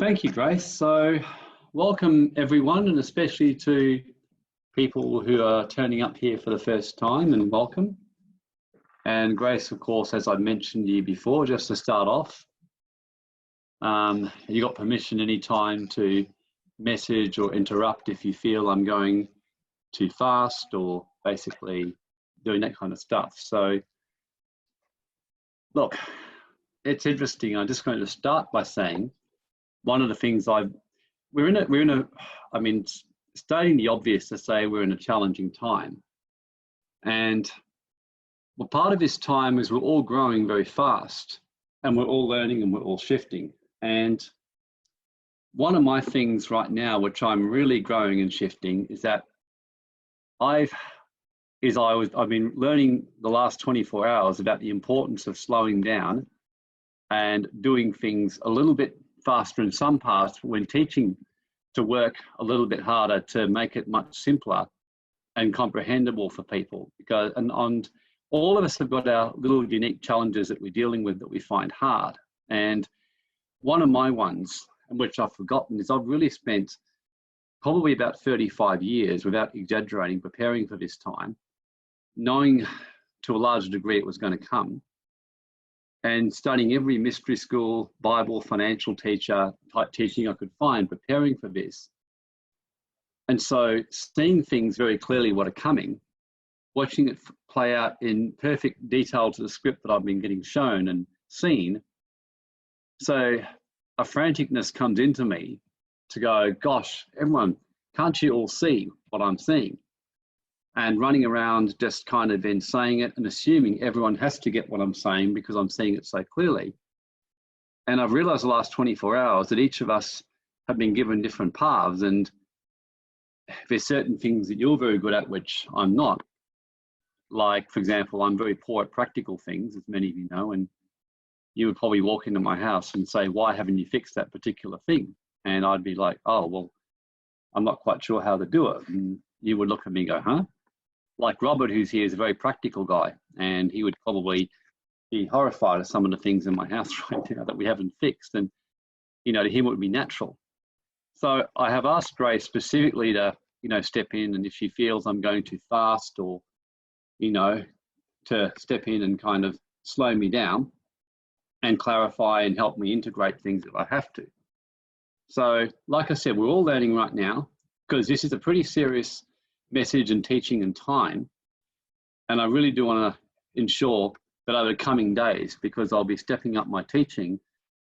Thank you, Grace. So welcome everyone, and especially to people who are turning up here for the first time, and welcome. And Grace, of course, as I mentioned to you before, just to start off, you got permission anytime to message or interrupt if you feel I'm going too fast or basically doing that kind of stuff. So look, it's interesting. I'm just going to start by saying one of the things I mean, stating the obvious to say we're in a challenging time. And well, part of this time is we're all growing very fast and we're all learning and we're all shifting. And one of my things right now, which I'm really growing and shifting, is that I've been learning the last 24 hours about the importance of slowing down and doing things a little bit faster in some parts when teaching, to work a little bit harder to make it much simpler and comprehensible for people. Because and all of us have got our little unique challenges that we're dealing with that we find hard. And one of my ones, which I've forgotten, is I've really spent probably about 35 years, without exaggerating, preparing for this time, knowing to a large degree it was going to come, and studying every mystery school, Bible, financial teacher type teaching I could find, preparing for this. And so seeing things very clearly what are coming, watching it play out in perfect detail to the script that I've been getting shown and seen. So a franticness comes into me to go, gosh, everyone, can't you all see what I'm seeing? And running around just kind of then saying it and assuming everyone has to get what I'm saying because I'm seeing it so clearly. And I've realized the last 24 hours that each of us have been given different paths, and there's certain things that you're very good at which I'm not. Like, for example, I'm very poor at practical things, as many of you know, and you would probably walk into my house and say, why haven't you fixed that particular thing? And I'd be like, oh, well, I'm not quite sure how to do it. And you would look at me and go, huh? Like Robert, who's here, is a very practical guy, and he would probably be horrified at some of the things in my house right now that we haven't fixed. And, you know, to him it would be natural. So I have asked Grace specifically to, you know, step in, and if she feels I'm going too fast, or, you know, to step in and kind of slow me down and clarify and help me integrate things if I have to. So, like I said, we're all learning right now, because this is a pretty serious message and teaching and time. And I really do want to ensure that over the coming days, because I'll be stepping up my teaching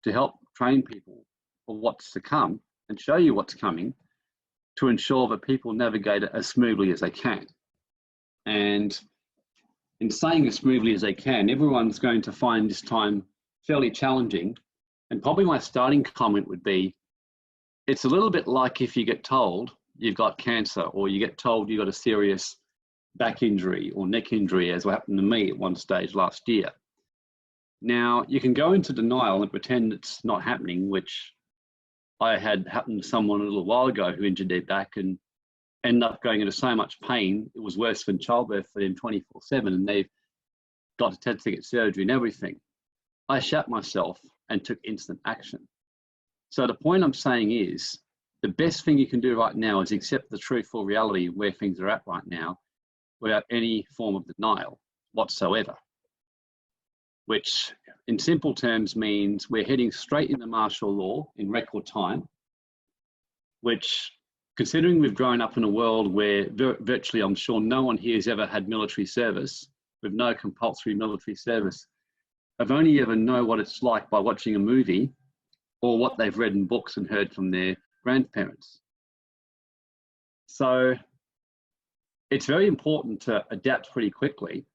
to help train people for what's to come and show you what's coming, to ensure that people navigate it as smoothly as they can. And in saying as smoothly as they can, everyone's going to find this time fairly challenging. And probably my starting comment would be, it's a little bit like if you get told you've got cancer, or you get told you've got a serious back injury or neck injury, as what happened to me at one stage last year. Now, you can go into denial and pretend it's not happening, which I had happened to someone a little while ago who injured their back and ended up going into so much pain. It was worse than childbirth for them 24/7, and they've got to get surgery and everything. I shat myself and took instant action. So the point I'm saying is, the best thing you can do right now is accept the truthful reality of where things are at right now without any form of denial whatsoever, which in simple terms means we're heading straight into martial law in record time, which, considering we've grown up in a world where virtually, I'm sure no one here has ever had military service, with no compulsory military service, I've only ever know what it's like by watching a movie or what they've read in books and heard from their grandparents. So it's very important to adapt pretty quickly.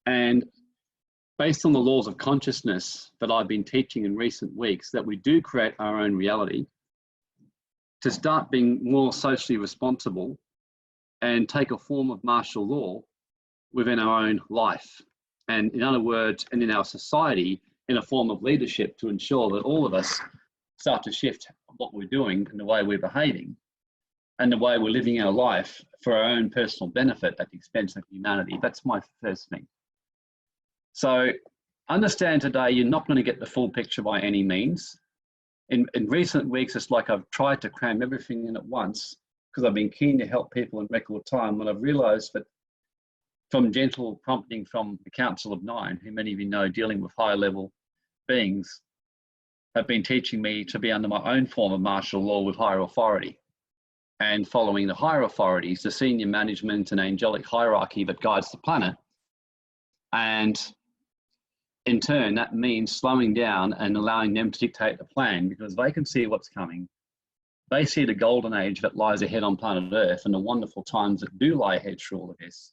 And based on the laws of consciousness that I've been teaching in recent weeks, that we do create our own reality, to start being more socially responsible and take a form of martial law within our own life. And in other words, and in our society, in a form of leadership, to ensure that all of us start to shift what we're doing and the way we're behaving and the way we're living our life for our own personal benefit at the expense of humanity. That's my first thing. So understand today, you're not going to get the full picture by any means. in recent weeks, it's like I've tried to cram everything in at once because I've been keen to help people in record time. And I've realized that from gentle prompting from the Council of Nine, who many of you know, dealing with higher level beings, have been teaching me to be under my own form of martial law with higher authority. And following the higher authorities, the senior management and angelic hierarchy that guides the planet. And in turn, that means slowing down and allowing them to dictate the plan, because they can see what's coming. They see the golden age that lies ahead on planet Earth and the wonderful times that do lie ahead through all of this.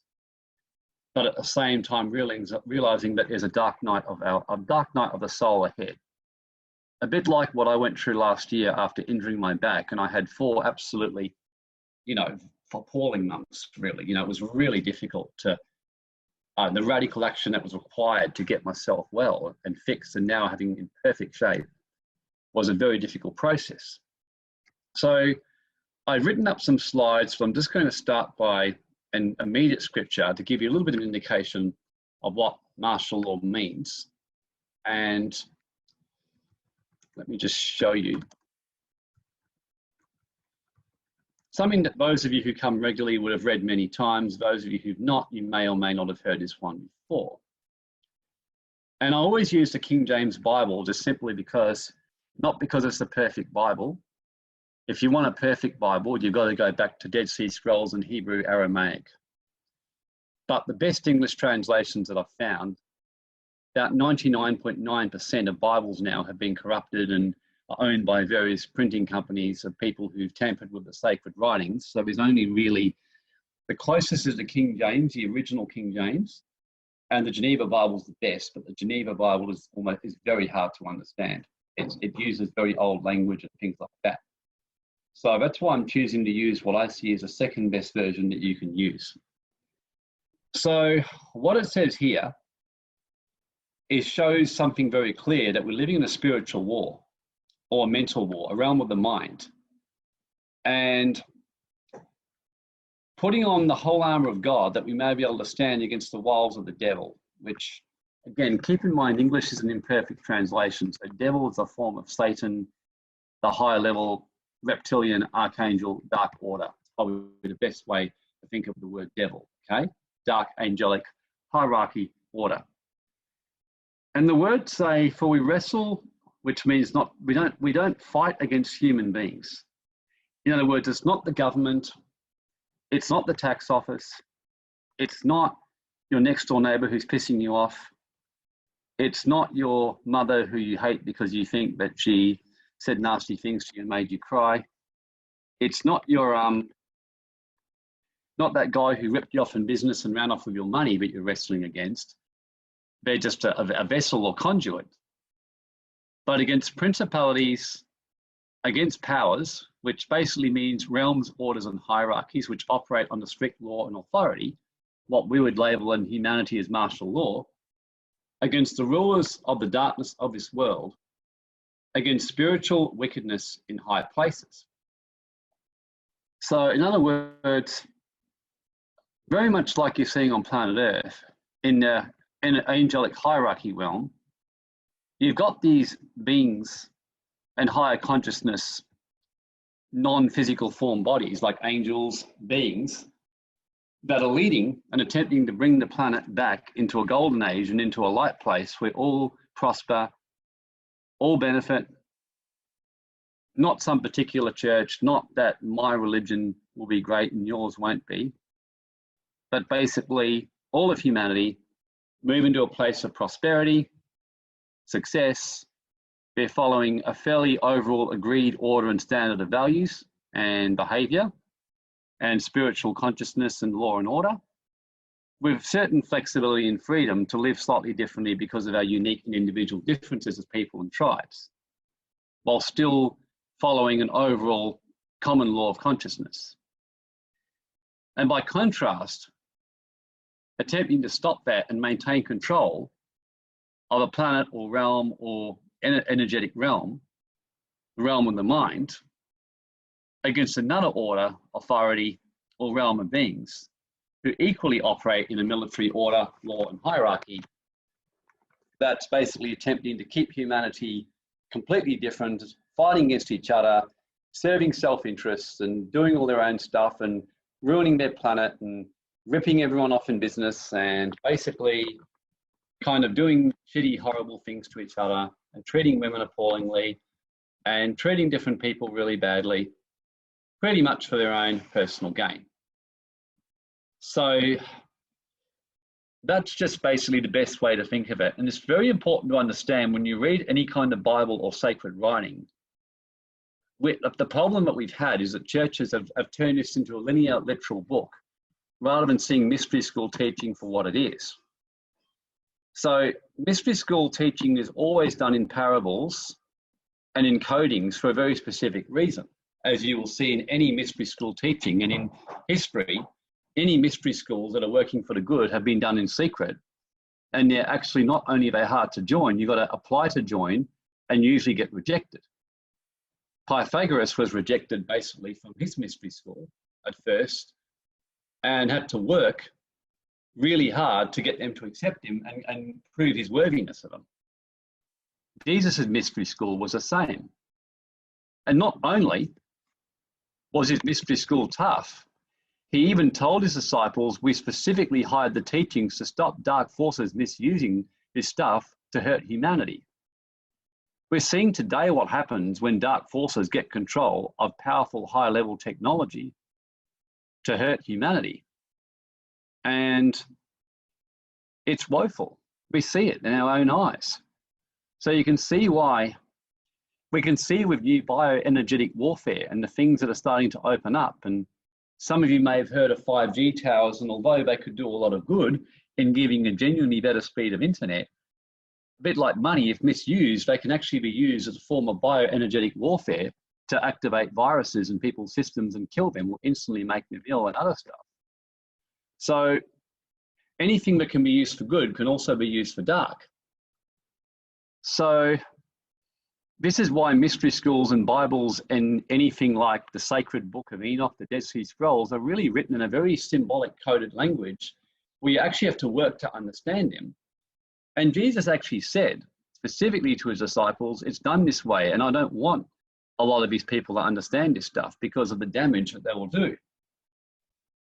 But at the same time, realizing that there's a dark night of the soul ahead. A bit like what I went through last year after injuring my back, and I had 4 absolutely, appalling months, really. It was really difficult to, the radical action that was required to get myself well and fixed and now having in perfect shape was a very difficult process. So I've written up some slides, so I'm just going to start by an immediate scripture to give you a little bit of an indication of what martial law means. And let me just show you something that those of you who come regularly would have read many times. Those of you who've not, you may or may not have heard this one before. And I always use the King James Bible just simply because, not because it's the perfect Bible. If you want a perfect Bible, you've got to go back to Dead Sea Scrolls and Hebrew Aramaic. But the best English translations that I've found, about 99.9% of Bibles now have been corrupted and are owned by various printing companies of people who've tampered with the sacred writings. So there's only really, the closest is the King James, the original King James, and the Geneva Bible is the best, but the Geneva Bible is very hard to understand. It uses very old language and things like that. So that's why I'm choosing to use what I see as the second best version that you can use. So what it says here shows something very clear, that we're living in a spiritual war or a mental war, a realm of the mind. And putting on the whole armor of God that we may be able to stand against the wiles of the devil, which, again, keep in mind, English is an imperfect translation. So devil is a form of Satan, the higher level reptilian archangel dark order. It's probably the best way to think of the word devil, okay? Dark angelic hierarchy order. And the words say, for we wrestle, which means we don't fight against human beings. In other words, it's not the government, it's not the tax office, it's not your next door neighbor who's pissing you off, it's not your mother who you hate because you think that she said nasty things to you and made you cry. It's not your not that guy who ripped you off in business and ran off with your money that you're wrestling against. They're just a vessel or conduit. But against principalities, against powers, which basically means realms, orders, and hierarchies which operate under strict law and authority, what we would label in humanity as martial law, against the rulers of the darkness of this world, against spiritual wickedness in high places. So in other words, very much like you're seeing on planet Earth, in an angelic hierarchy realm, you've got these beings and higher consciousness, non-physical form bodies like angels, beings, that are leading and attempting to bring the planet back into a golden age and into a light place where all prosper, all benefit, not some particular church, not that my religion will be great and yours won't be, but basically all of humanity move into a place of prosperity, success. They're following a fairly overall agreed order and standard of values and behavior and spiritual consciousness and law and order, with certain flexibility and freedom to live slightly differently because of our unique and individual differences as people and tribes, while still following an overall common law of consciousness. And by contrast, attempting to stop that and maintain control of a planet or realm or energetic realm, the realm of the mind, against another order, authority, or realm of beings who equally operate in a military order, law, and hierarchy, that's basically attempting to keep humanity completely different fighting against each other, serving self-interests and doing all their own stuff and ruining their planet and ripping everyone off in business and basically kind of doing shitty, horrible things to each other and treating women appallingly and treating different people really badly, pretty much for their own personal gain. So that's just basically the best way to think of it. And it's very important to understand when you read any kind of Bible or sacred writing, the problem that we've had is that churches have turned this into a linear, literal book rather than seeing mystery school teaching for what it is. So mystery school teaching is always done in parables and in codings for a very specific reason, as you will see in any mystery school teaching. And in history, any mystery schools that are working for the good have been done in secret. And they're actually not only are they hard to join, you've got to apply to join and usually get rejected. Pythagoras was rejected basically from his mystery school at first and had to work really hard to get them to accept him and prove his worthiness of them. Jesus' mystery school was the same. And not only was his mystery school tough, he even told his disciples, we specifically hide the teachings to stop dark forces misusing this stuff to hurt humanity. We're seeing today what happens when dark forces get control of powerful high-level technology to hurt humanity. And it's woeful. We see it in our own eyes. So you can see why, we can see with new bioenergetic warfare and the things that are starting to open up. And some of you may have heard of 5G towers, and although they could do a lot of good in giving a genuinely better speed of internet, a bit like money, if misused, they can actually be used as a form of bioenergetic warfare to activate viruses in people's systems and kill them or instantly make them ill and other stuff. So anything that can be used for good can also be used for dark. So this is why mystery schools and Bibles and anything like the sacred book of Enoch, the Dead Sea Scrolls, are really written in a very symbolic coded language where you actually have to work to understand them. And Jesus actually said specifically to his disciples, it's done this way, and I don't want a lot of these people to understand this stuff because of the damage that they will do.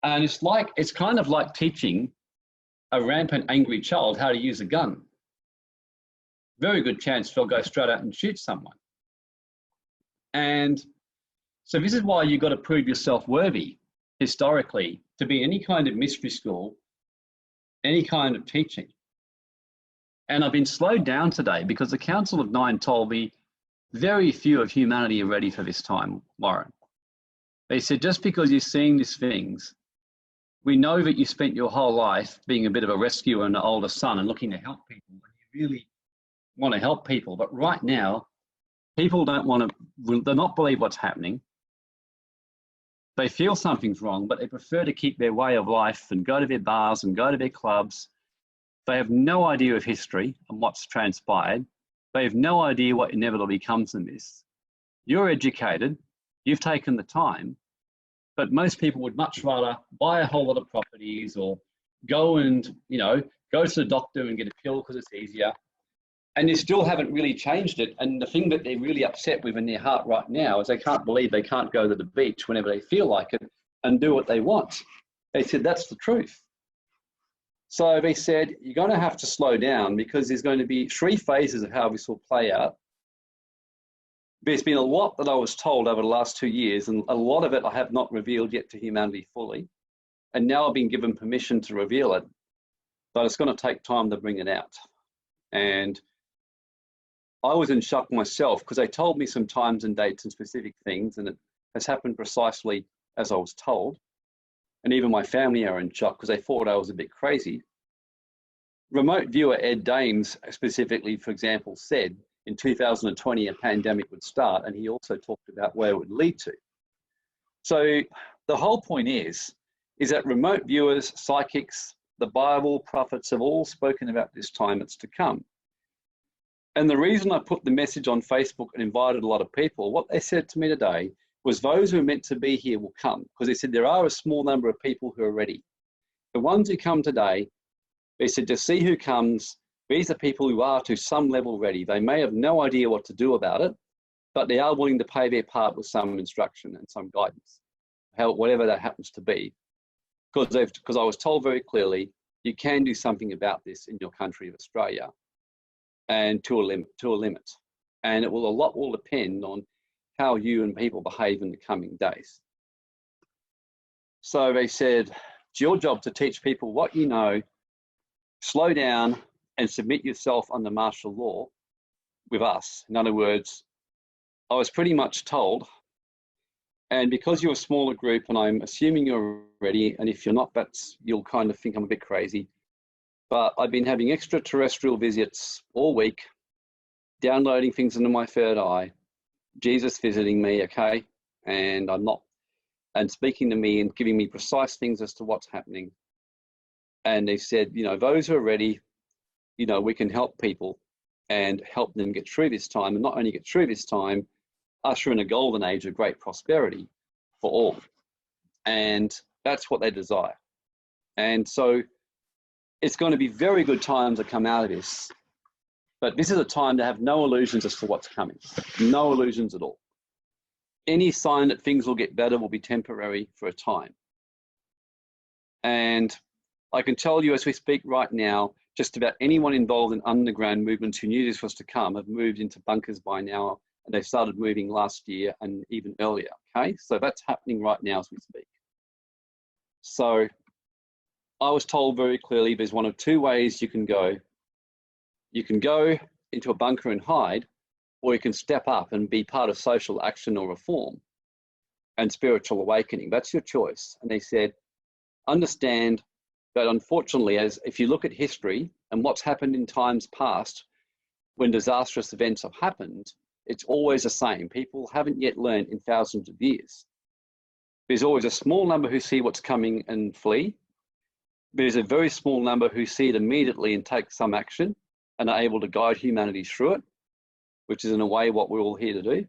And it's kind of like teaching a rampant angry child how to use a gun. Very good chance they'll go straight out and shoot someone. And so this is why you've got to prove yourself worthy historically to be any kind of mystery school, any kind of teaching. And I've been slowed down today because the Council of Nine told me very few of humanity are ready for this time, Warren. They said, just because you're seeing these things, we know that you spent your whole life being a bit of a rescuer and an older son and looking to help people. And you really want to help people. But right now, people don't want to, they're not believe what's happening. They feel something's wrong, but they prefer to keep their way of life and go to their bars and go to their clubs. They have no idea of history and what's transpired. They have no idea what inevitably comes from this. You're educated, you've taken the time, but most people would much rather buy a whole lot of properties or go and, go to the doctor and get a pill because it's easier. And they still haven't really changed it. And the thing that they're really upset with in their heart right now is they can't believe they can't go to the beach whenever they feel like it and do what they want. They said, that's the truth. So they said, you're going to have to slow down because there's going to be 3 phases of how this will play out. There's been a lot that I was told over the last 2 years, and a lot of it I have not revealed yet to humanity fully. And now I've been given permission to reveal it, but it's going to take time to bring it out. And I was in shock myself because they told me some times and dates and specific things, and it has happened precisely as I was told. And even my family are in shock because they thought I was a bit crazy. Remote viewer Ed Dames specifically, for example, said in 2020 a pandemic would start, and he also talked about where it would lead to. So the whole point is that remote viewers, psychics, the Bible, prophets have all spoken about this time that's to come. And the reason I put the message on Facebook and invited a lot of people, what they said to me today was those who are meant to be here will come, because they said there are a small number of people who are ready. The ones who come today, they said to see who comes, these are people who are to some level ready. They may have no idea what to do about it, but they are willing to play their part with some instruction and some guidance, whatever that happens to be. Because I was told very clearly, you can do something about this in your country of Australia, and to a limit. And a lot will depend on how you and people behave in the coming days. So they said, it's your job to teach people what you know, slow down and submit yourself under martial law with us. In other words, I was pretty much told, and because you're a smaller group, and I'm assuming you're ready, and if you're not, you'll kind of think I'm a bit crazy, but I've been having extraterrestrial visits all week, downloading things into my third eye, Jesus visiting me, okay, and speaking to me and giving me precise things as to what's happening. And they said, you know, those who are ready, you know, we can help people and help them get through this time, and not only get through this time, usher in a golden age of great prosperity for all. And that's what they desire. And so it's going to be very good times that come out of this. But this is a time to have no illusions as to what's coming. No illusions at all. Any sign that things will get better will be temporary for a time. And I can tell you as we speak right now, just about anyone involved in underground movements who knew this was to come have moved into bunkers by now, and they started moving last year and even earlier, okay? So that's happening right now as we speak. So I was told very clearly there's one of two ways you can go. You can go into a bunker and hide, or you can step up and be part of social action or reform and spiritual awakening. That's your choice. And they said, understand that unfortunately, if you look at history and what's happened in times past, when disastrous events have happened, it's always the same. People haven't yet learned in thousands of years. There's always a small number who see what's coming and flee. There's a very small number who see it immediately and take some action and are able to guide humanity through it, which is in a way what we're all here to do.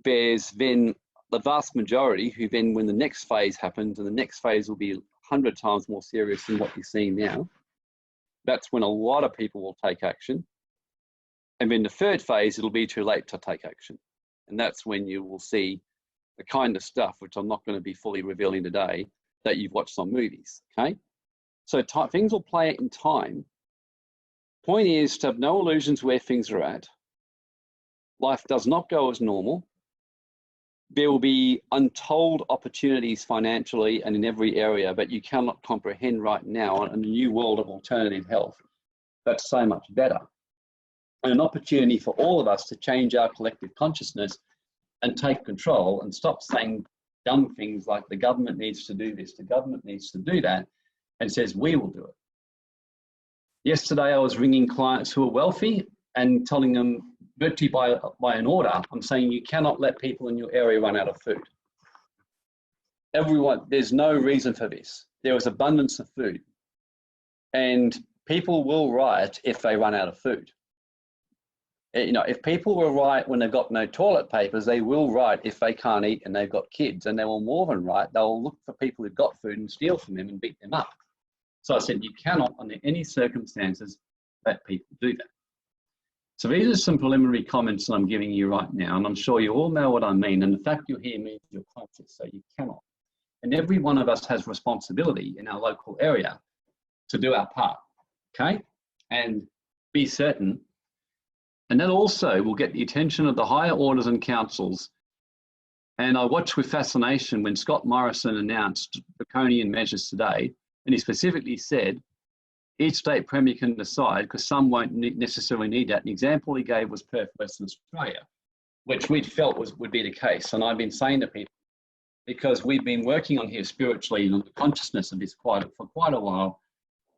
There's then the vast majority who then, when the next phase happens, and the next phase will be 100 times more serious than what you're seeing now, that's when a lot of people will take action. And then the third phase, it'll be too late to take action. And that's when you will see the kind of stuff, which I'm not going to be fully revealing today, that you've watched on movies, okay? So things will play in time. Point is to have no illusions where things are at. Life does not go as normal. There will be untold opportunities financially and in every area that you cannot comprehend right now in a new world of alternative health. That's so much better. And an opportunity for all of us to change our collective consciousness and take control and stop saying dumb things like the government needs to do this, the government needs to do that, and says we will do it. Yesterday, I was ringing clients who are wealthy and telling them, virtually by an order, I'm saying you cannot let people in your area run out of food. Everyone, there's no reason for this. There is abundance of food. And people will riot if they run out of food. You know, if people will riot when they've got no toilet papers, they will riot if they can't eat and they've got kids. And they will more than riot. They'll look for people who've got food and steal from them and beat them up. So I said, you cannot, under any circumstances, let people do that. So these are some preliminary comments that I'm giving you right now, and I'm sure you all know what I mean. And the fact you're here means you're conscious, so you cannot. And every one of us has responsibility in our local area to do our part, okay? And be certain. And that also will get the attention of the higher orders and councils. And I watched with fascination when Scott Morrison announced draconian measures today, and he specifically said, each state premier can decide, because some won't necessarily need that. An example he gave was Perth, Western Australia, which we felt would be the case. And I've been saying to people, because we've been working on here spiritually on the consciousness of this for quite a while,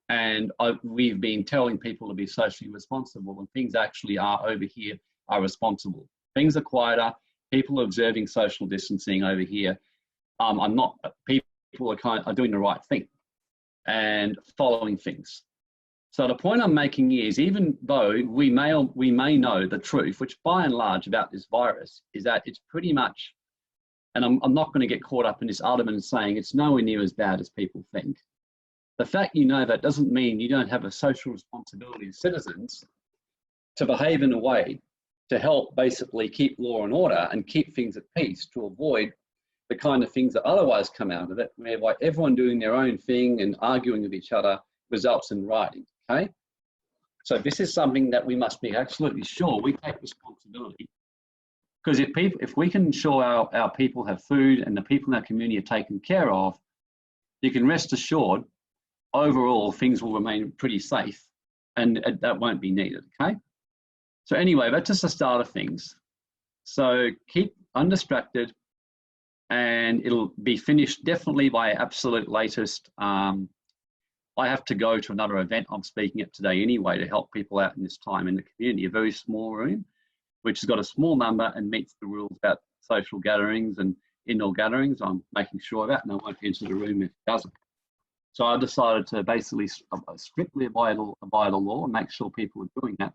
and we've been telling people to be socially responsible, and things actually are over here are responsible. Things are quieter. People are observing social distancing over here. People are doing the right thing and following things. So the point I'm making is, even though we may know the truth, which by and large about this virus is that it's pretty much, and I'm not going to get caught up in this argument saying it's nowhere near as bad as people think. The fact you know that doesn't mean you don't have a social responsibility as citizens to behave in a way to help basically keep law and order and keep things at peace, to avoid the kind of things that otherwise come out of it, whereby everyone doing their own thing and arguing with each other results in rioting, okay? So this is something that we must be absolutely sure we take responsibility, because if we can ensure our people have food and the people in our community are taken care of, you can rest assured overall things will remain pretty safe and that won't be needed, okay? So anyway, that's just the start of things. So keep undistracted, and it'll be finished definitely by absolute latest. I have to go to another event I'm speaking at today anyway to help people out in this time in the community, a very small room, which has got a small number and meets the rules about social gatherings and indoor gatherings. I'm making sure of that, and I won't enter the room if it doesn't. So I decided to basically strictly abide the law and make sure people are doing that,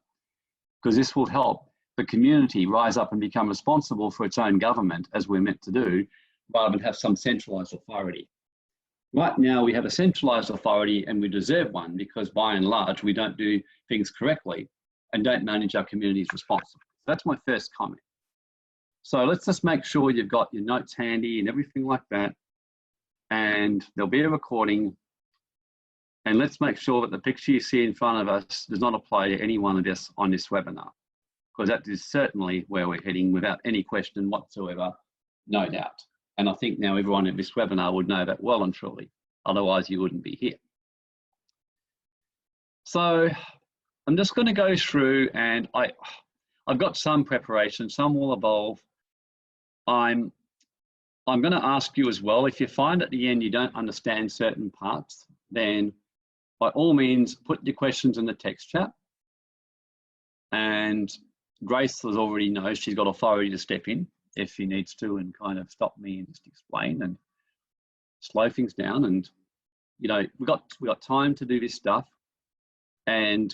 because this will help the community rise up and become responsible for its own government, as we're meant to do, rather than have some centralised authority. Right now, we have a centralised authority, and we deserve one, because by and large, we don't do things correctly and don't manage our communities responsibly. So that's my first comment. So let's just make sure you've got your notes handy and everything like that, and there'll be a recording. And let's make sure that the picture you see in front of us does not apply to any one of us on this webinar, because that is certainly where we're heading without any question whatsoever, no doubt. And I think now everyone in this webinar would know that well and truly, otherwise you wouldn't be here. So I'm just going to go through, and I've got some preparation, some will evolve. I'm going to ask you as well, if you find at the end you don't understand certain parts, then by all means, put your questions in the text chat. And Grace has already knows she's got authority to step in if she needs to and kind of stop me and just explain and slow things down. And, you know, we got time to do this stuff, and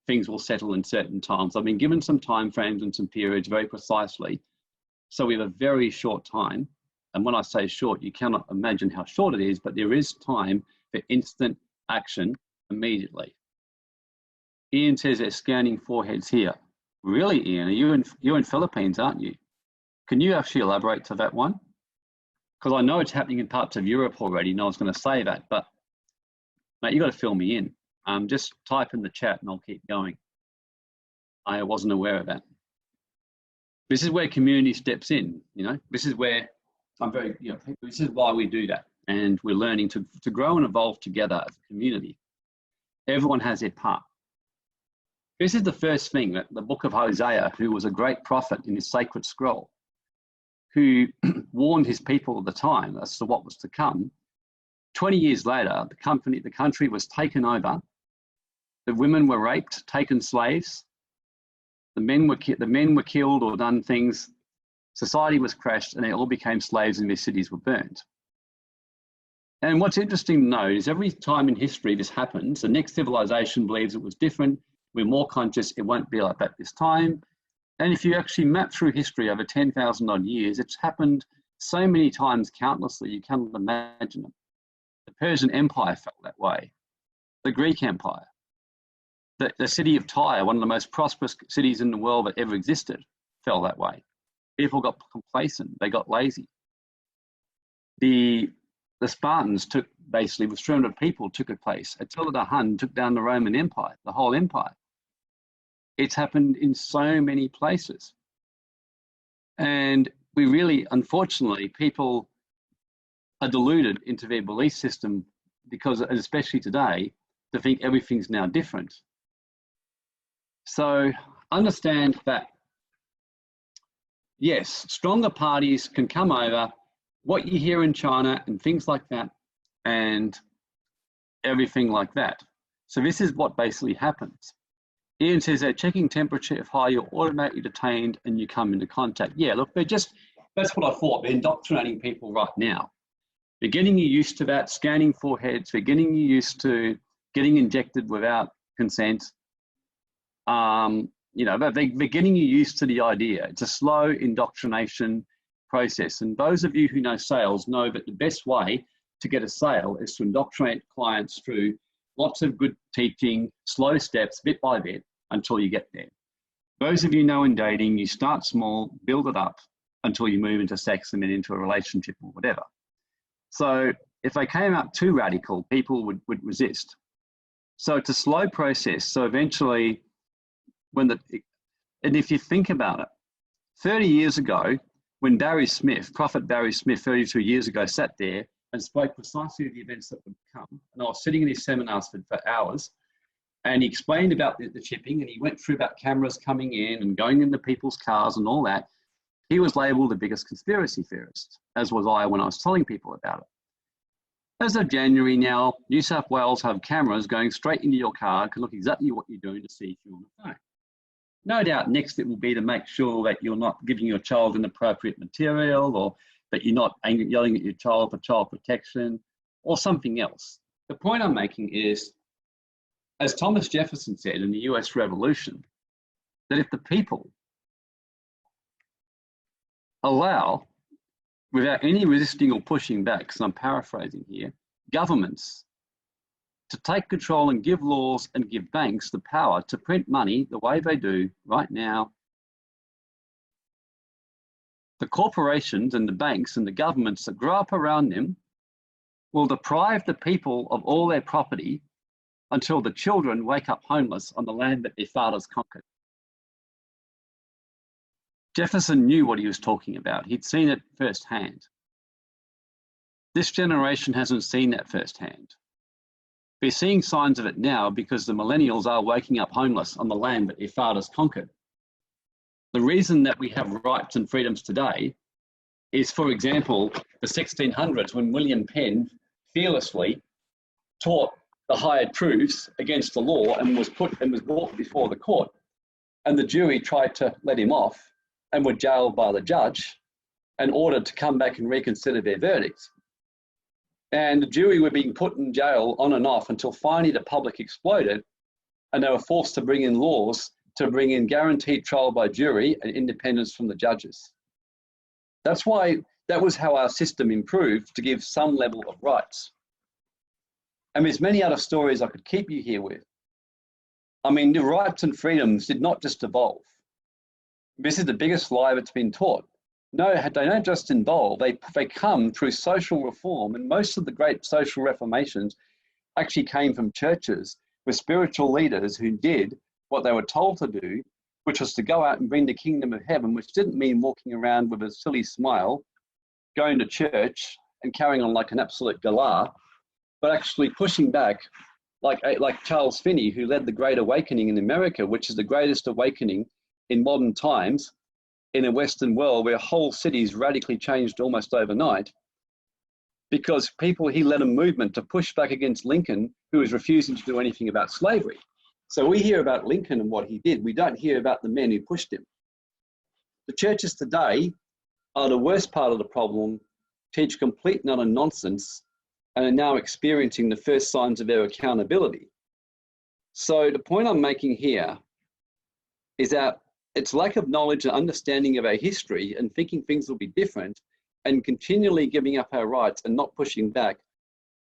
things will settle in certain times. I've been given some time frames and some periods very precisely. So we have a very short time. And when I say short, you cannot imagine how short it is, but there is time for instant action immediately. Ian says they're scanning foreheads here. Really, Ian? You're in Philippines, aren't you? Can you actually elaborate to that one? Because I know it's happening in parts of Europe already, and I was going to say that, but mate, you got to fill me in. Just type in the chat and I'll keep going. I wasn't aware of that. This is where community steps in, you know. This is where I'm very, you know, this is why we do that. And we're learning to grow and evolve together as a community. Everyone has their part. This is the first thing that the book of Hosea, who was a great prophet in his sacred scroll, who warned his people at the time as to what was to come. 20 years later, the country was taken over. The women were raped, taken slaves. The men were killed or done things. Society was crashed, and they all became slaves, and their cities were burned. And what's interesting to note is every time in history this happens, the next civilization believes it was different. We're more conscious, it won't be like that this time. And if you actually map through history over 10,000 odd years, it's happened so many times, countlessly, you cannot imagine it. The Persian Empire felt that way. The Greek Empire. The city of Tyre, one of the most prosperous cities in the world that ever existed, fell that way. People got complacent, they got lazy. The Spartans took, basically with 300 people, took a place. Attila the Hun took down the Roman Empire, the whole empire. It's happened in so many places. And we really, unfortunately, people are deluded into their belief system because, especially today, to think everything's now different. So understand that, yes, stronger parties can come over, what you hear in China and things like that, and everything like that. So this is what basically happens. Ian says they're checking temperature. If high, you're automatically detained and you come into contact. Yeah, look, that's what I thought. They're indoctrinating people right now. They're getting you used to that, scanning foreheads. They're getting you used to getting injected without consent. You know, they're getting you used to the idea. It's a slow indoctrination process. And those of you who know sales know that the best way to get a sale is to indoctrinate clients through lots of good teaching, slow steps, bit by bit, until you get there. Those of you know in dating, you start small, build it up until you move into sex and then into a relationship or whatever. So if they came up too radical, people would resist. So it's a slow process. So eventually, and if you think about it, 30 years ago, when Barry Smith, Prophet Barry Smith, 32 years ago, sat there and spoke precisely of the events that would come, and I was sitting in his seminars for hours, and he explained about the chipping, and he went through about cameras coming in and going into people's cars and all that. He was labelled the biggest conspiracy theorist, as was I when I was telling people about it. As of January now, New South Wales have cameras going straight into your car, can look exactly what you're doing to see if you're on the phone. No doubt next it will be to make sure that you're not giving your child inappropriate material, or that you're not yelling at your child for child protection or something else. The point I'm making is, as Thomas Jefferson said in the US Revolution, that if the people allow, without any resisting or pushing back, because I'm paraphrasing here, governments to take control and give laws and give banks the power to print money the way they do right now, the corporations and the banks and the governments that grow up around them will deprive the people of all their property until the children wake up homeless on the land that their fathers conquered. Jefferson knew what he was talking about. He'd seen it firsthand. This generation hasn't seen that firsthand. We're seeing signs of it now because the millennials are waking up homeless on the land that their fathers conquered. The reason that we have rights and freedoms today is, for example, the 1600s, when William Penn fearlessly taught the higher truths against the law and was brought before the court, and the jury tried to let him off and were jailed by the judge and ordered to come back and reconsider their verdicts. And the jury were being put in jail on and off until finally the public exploded, and they were forced to bring in laws to bring in guaranteed trial by jury and independence from the judges. That was how our system improved, to give some level of rights. And there's many other stories I could keep you here with. I mean, the rights and freedoms did not just evolve. This is the biggest lie that's been taught. No, they don't just evolve, they come through social reform, and most of the great social reformations actually came from churches with spiritual leaders who did what they were told to do, which was to go out and bring the kingdom of heaven, which didn't mean walking around with a silly smile, going to church and carrying on like an absolute galah, but actually pushing back, like Charles Finney, who led the Great Awakening in America, which is the greatest awakening in modern times in a Western world, where whole cities radically changed almost overnight, because he led a movement to push back against Lincoln, who was refusing to do anything about slavery. So we hear about Lincoln and what he did. We don't hear about the men who pushed him. The churches today are the worst part of the problem, teach complete and utter nonsense, and are now experiencing the first signs of their accountability. So the point I'm making here is that it's lack of knowledge and understanding of our history and thinking things will be different, and continually giving up our rights and not pushing back,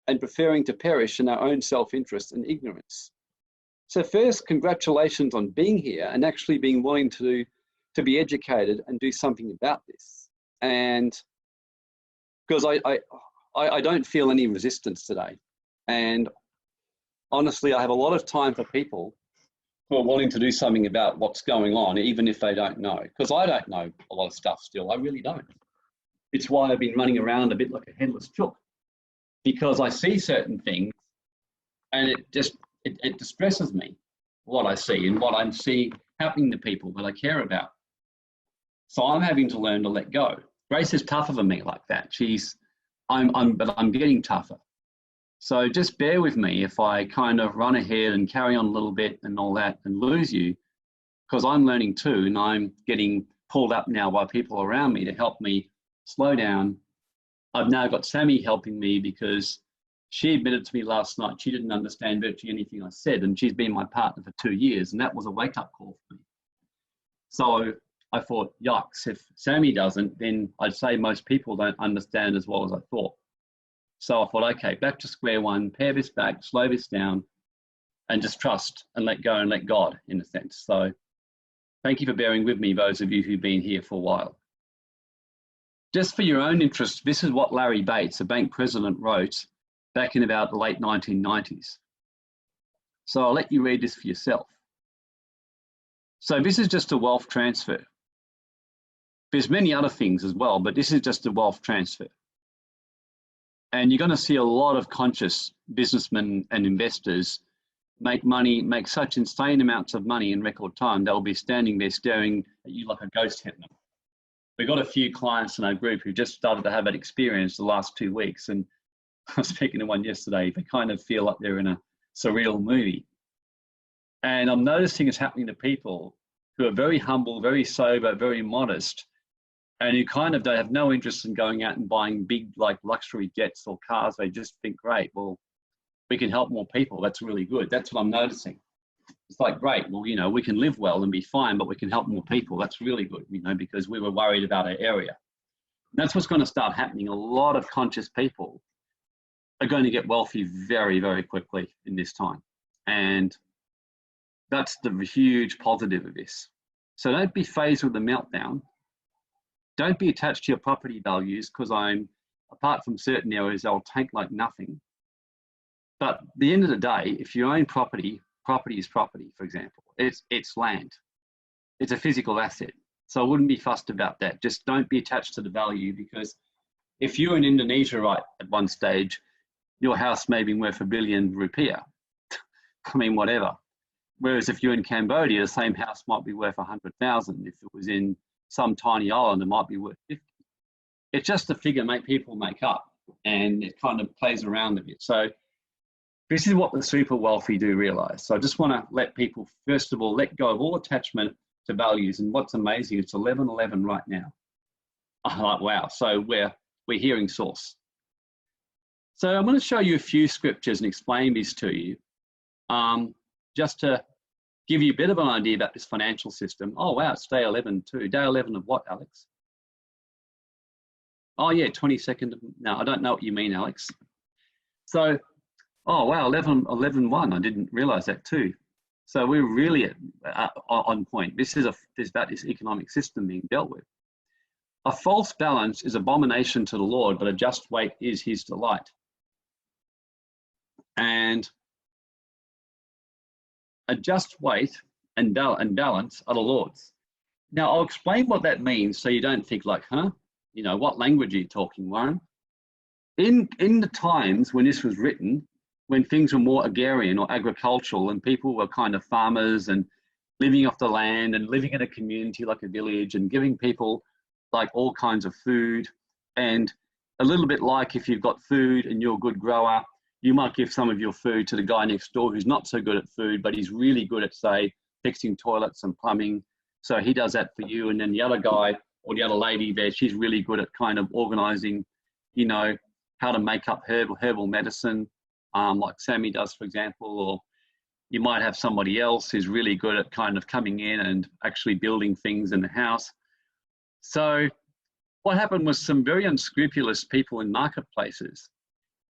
and preferring to perish in our own self-interest and ignorance. So first, congratulations on being here and actually being willing to be educated and do something about this. And because I don't feel any resistance today. And honestly, I have a lot of time for people who are wanting to do something about what's going on, even if they don't know. Because I don't know a lot of stuff still, I really don't. It's why I've been running around a bit like a headless chook, because I see certain things and it distresses me, what I see and what I see happening to people that I care about. So I'm having to learn to let go. Grace is tougher than me like that. But I'm getting tougher. So just bear with me if I kind of run ahead and carry on a little bit and all that and lose you, because I'm learning too, and I'm getting pulled up now by people around me to help me slow down. I've now got Sammy helping me, because she admitted to me last night she didn't understand virtually anything I said, and she's been my partner for 2 years, and that was a wake-up call for me. So I thought, yucks, if Sammy doesn't, then I'd say most people don't understand as well as I thought. So I thought, okay, back to square one, pare this back, slow this down, and just trust and let go and let God, in a sense. So Thank you for bearing with me, those of you who've been here for a while. Just for your own interest, this is what Larry Bates, the bank president, wrote back in about the late 1990s. So I'll let you read this for yourself. So this is just a wealth transfer. There's many other things as well, but this is just a wealth transfer. And you're going to see a lot of conscious businessmen and investors make money, make such insane amounts of money in record time, they'll be standing there staring at you like a ghost hitting them. We've got a few clients in our group who just started to have that experience the last 2 weeks. And I was speaking to one yesterday, they kind of feel like they're in a surreal movie. And I'm noticing it's happening to people who are very humble, very sober, very modest, and who kind of don't have no interest in going out and buying big, like luxury jets or cars. They just think, great, well, we can help more people. That's really good. That's what I'm noticing. It's like, great, well, you know, we can live well and be fine, but we can help more people. That's really good, you know, because we were worried about our area. And that's what's going to start happening. A lot of conscious people are going to get wealthy very, very quickly in this time. And that's the huge positive of this. So don't be phased with the meltdown. Don't be attached to your property values, because apart from certain areas, they'll tank like nothing. But at the end of the day, if you own property, property is property, for example. It's land. It's a physical asset. So I wouldn't be fussed about that. Just don't be attached to the value, because if you're in Indonesia right at one stage, your house may be worth $1 billion rupiah. I mean, whatever. Whereas if you're in Cambodia, the same house might be worth 100,000. If it was in some tiny island, it might be worth 50. It's just a figure people make up, and it kind of plays around a bit. So this is what the super wealthy do realize. So I just want to let people, first of all, let go of all attachment to values. And what's amazing, it's 11:11 right now. I'm like, wow. So we're hearing source. So I'm going to show you a few scriptures and explain these to you, just to give you a bit of an idea about this financial system. Oh, wow, it's day 11 too. Day 11 of what, Alex? Oh, yeah, 22nd of, no, I don't know what you mean, Alex. So, oh, wow, 11:1, I didn't realize that too. So we're really on point. This is about this economic system being dealt with. A false balance is abomination to the Lord, but a just weight is his delight. And a just weight and balance are the Lord's. Now, I'll explain what that means so you don't think like, huh? You know, what language are you talking, Warren? In the times when this was written, when things were more agrarian or agricultural and people were kind of farmers and living off the land and living in a community like a village and giving people like all kinds of food, and a little bit like if you've got food and you're a good grower, you might give some of your food to the guy next door who's not so good at food, but he's really good at, say, fixing toilets and plumbing. So he does that for you. And then the other guy or the other lady there, she's really good at kind of organizing, you know, how to make up herbal medicine, like Sammy does, for example. Or you might have somebody else who's really good at kind of coming in and actually building things in the house. So what happened was some very unscrupulous people in marketplaces,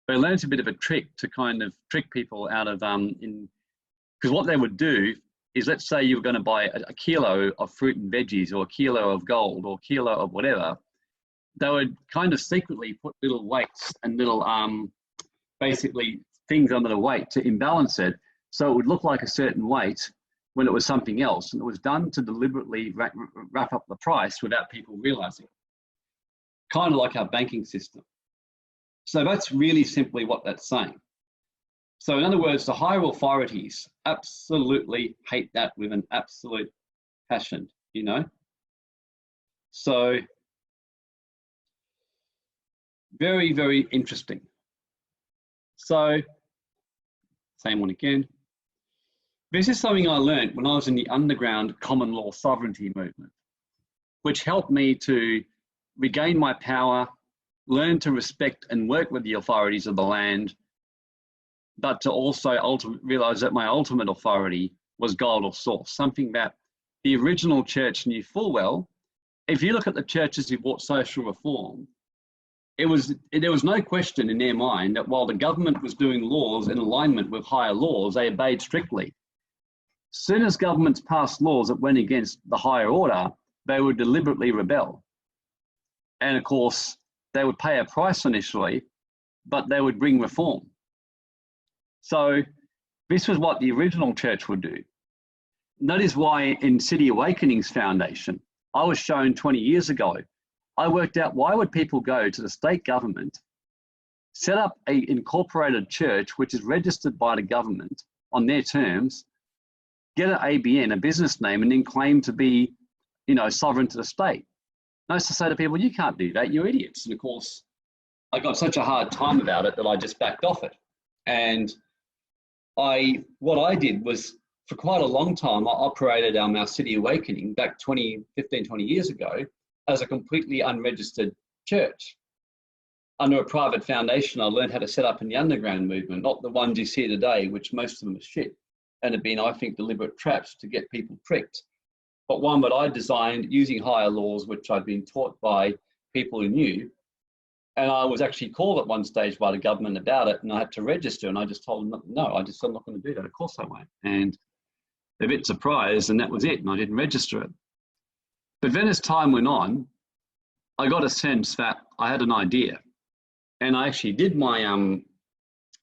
they learned a bit of a trick to kind of trick people out of, because what they would do is, let's say you were going to buy a kilo of fruit and veggies or a kilo of gold or a kilo of whatever, they would kind of secretly put little weights and little, basically things under the weight to imbalance it. So it would look like a certain weight when it was something else. And it was done to deliberately wrap up the price without people realizing. Kind of like our banking system. So that's really simply what that's saying. So in other words, the higher authorities absolutely hate that with an absolute passion, you know? So very, very interesting. So same one again. This is something I learned when I was in the underground common law sovereignty movement, which helped me to regain my power, learn to respect and work with the authorities of the land, but to also realize that my ultimate authority was God or source, something that the original church knew full well. If you look at the churches who brought social reform, there was no question in their mind that while the government was doing laws in alignment with higher laws, they obeyed strictly. soon as governments passed laws that went against the higher order, they would deliberately rebel. And of course, they would pay a price initially, but they would bring reform. So this was what the original church would do. And that is why in City Awakenings Foundation, I was shown 20 years ago, I worked out why would people go to the state government, set up an incorporated church, which is registered by the government on their terms, get an ABN, a business name, and then claim to be, sovereign to the state. And I used to say to people, you can't do that, you're idiots. And of course, I got such a hard time about it that I just backed off it. And what I did was, for quite a long time, I operated our City Awakening back 20 years ago as a completely unregistered church. Under a private foundation, I learned how to set up in the underground movement, not the ones you see today, which most of them are shit and have been, I think, deliberate traps to get people pricked. But one that I designed using higher laws, which I'd been taught by people who knew. And I was actually called at one stage by the government about it, and I had to register, and I just told them, no, I just said I'm not going to do that. Of course I won't. And they're a bit surprised, and that was it, and I didn't register it. But then as time went on, I got a sense that I had an idea. And I actually did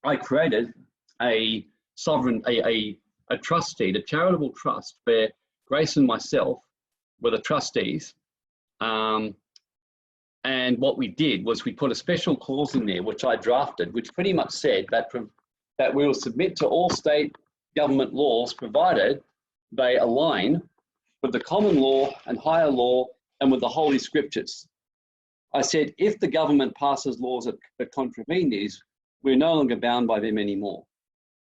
I created a trust deed, a charitable trust, where Grace and myself were the trustees. And what we did was we put a special clause in there, which I drafted, which pretty much said that we will submit to all state government laws, provided they align with the common law and higher law and with the Holy Scriptures. I said, if the government passes laws that contravene these, we're no longer bound by them anymore.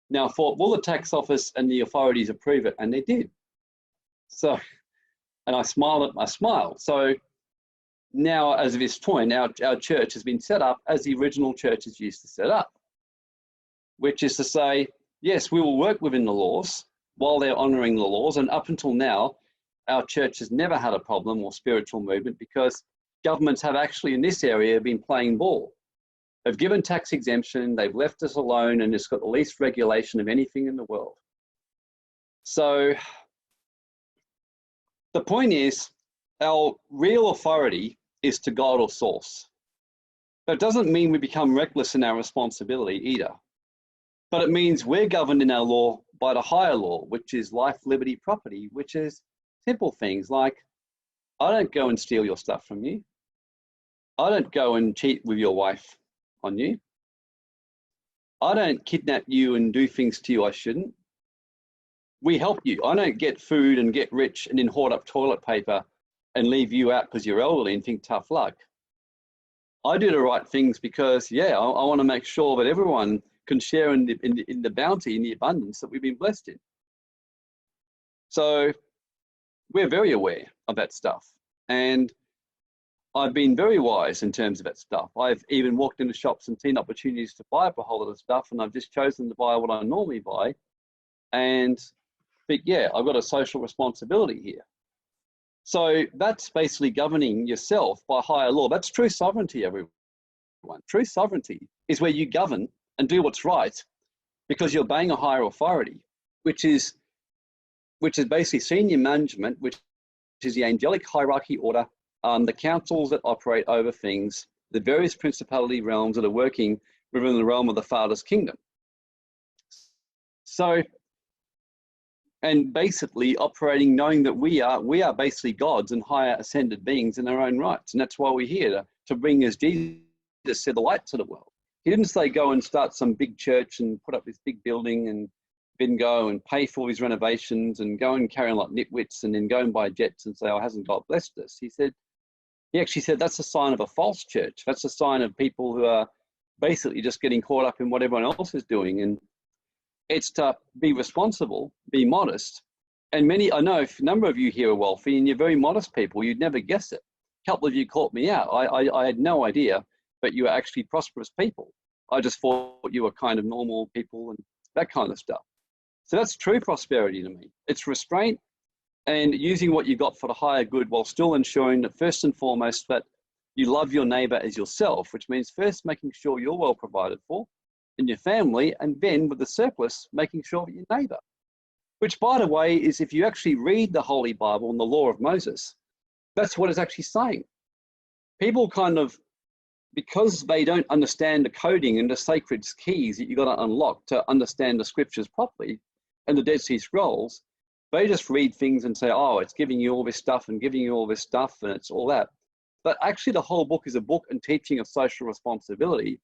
Now, will the tax office and the authorities approve it? And they did. So, and I smiled at my smile. So now, as of this point, our church has been set up as the original churches used to set up, which is to say, yes, we will work within the laws while they're honouring the laws. And up until now, our church has never had a problem or spiritual movement, because governments have actually in this area been playing ball. They've given tax exemption, they've left us alone, and it's got the least regulation of anything in the world. So the point is, our real authority is to God or source. That doesn't mean we become reckless in our responsibility either. But it means we're governed in our law by the higher law, which is life, liberty, property, which is simple things like, I don't go and steal your stuff from you. I don't go and cheat with your wife on you. I don't kidnap you and do things to you I shouldn't. We help you. I don't get food and get rich and then hoard up toilet paper and leave you out because you're elderly and think tough luck. I do the right things because, I want to make sure that everyone can share in the bounty, in the abundance that we've been blessed in. So we're very aware of that stuff. And I've been very wise in terms of that stuff. I've even walked into shops and seen opportunities to buy up a whole lot of stuff, and I've just chosen to buy what I normally buy. And think, I've got a social responsibility here. So that's basically governing yourself by higher law. That's true sovereignty, everyone. True sovereignty is where you govern and do what's right because you're obeying a higher authority, which is basically senior management, which is the angelic hierarchy order, the councils that operate over things, the various principality realms that are working within the realm of the Father's kingdom. So, and basically operating, knowing that we are basically gods and higher ascended beings in our own rights. And that's why we're here, to bring, as Jesus said, the light to the world. He didn't say go and start some big church and put up this big building and then go and pay for his renovations and go and carry on like nitwits and then go and buy jets and say, oh, hasn't God blessed us? He actually said that's a sign of a false church. That's a sign of people who are basically just getting caught up in what everyone else is doing. And it's to be responsible, be modest. And I know a number of you here are wealthy and you're very modest people. You'd never guess it. A couple of you caught me out. I had no idea that you were actually prosperous people. I just thought you were kind of normal people and that kind of stuff. So that's true prosperity to me. It's restraint and using what you got for the higher good while still ensuring that first and foremost that you love your neighbor as yourself, which means first making sure you're well provided for in your family, and then with the surplus, making sure that your neighbor which, by the way, is if you actually read the Holy Bible and the Law of Moses, that's what it's actually saying. People kind of, because they don't understand the coding and the sacred keys that you've got to unlock to understand the scriptures properly and the Dead Sea Scrolls, they just read things and say, oh, it's giving you all this stuff and giving you all this stuff and it's all that. But actually the whole book is a book and teaching of social responsibility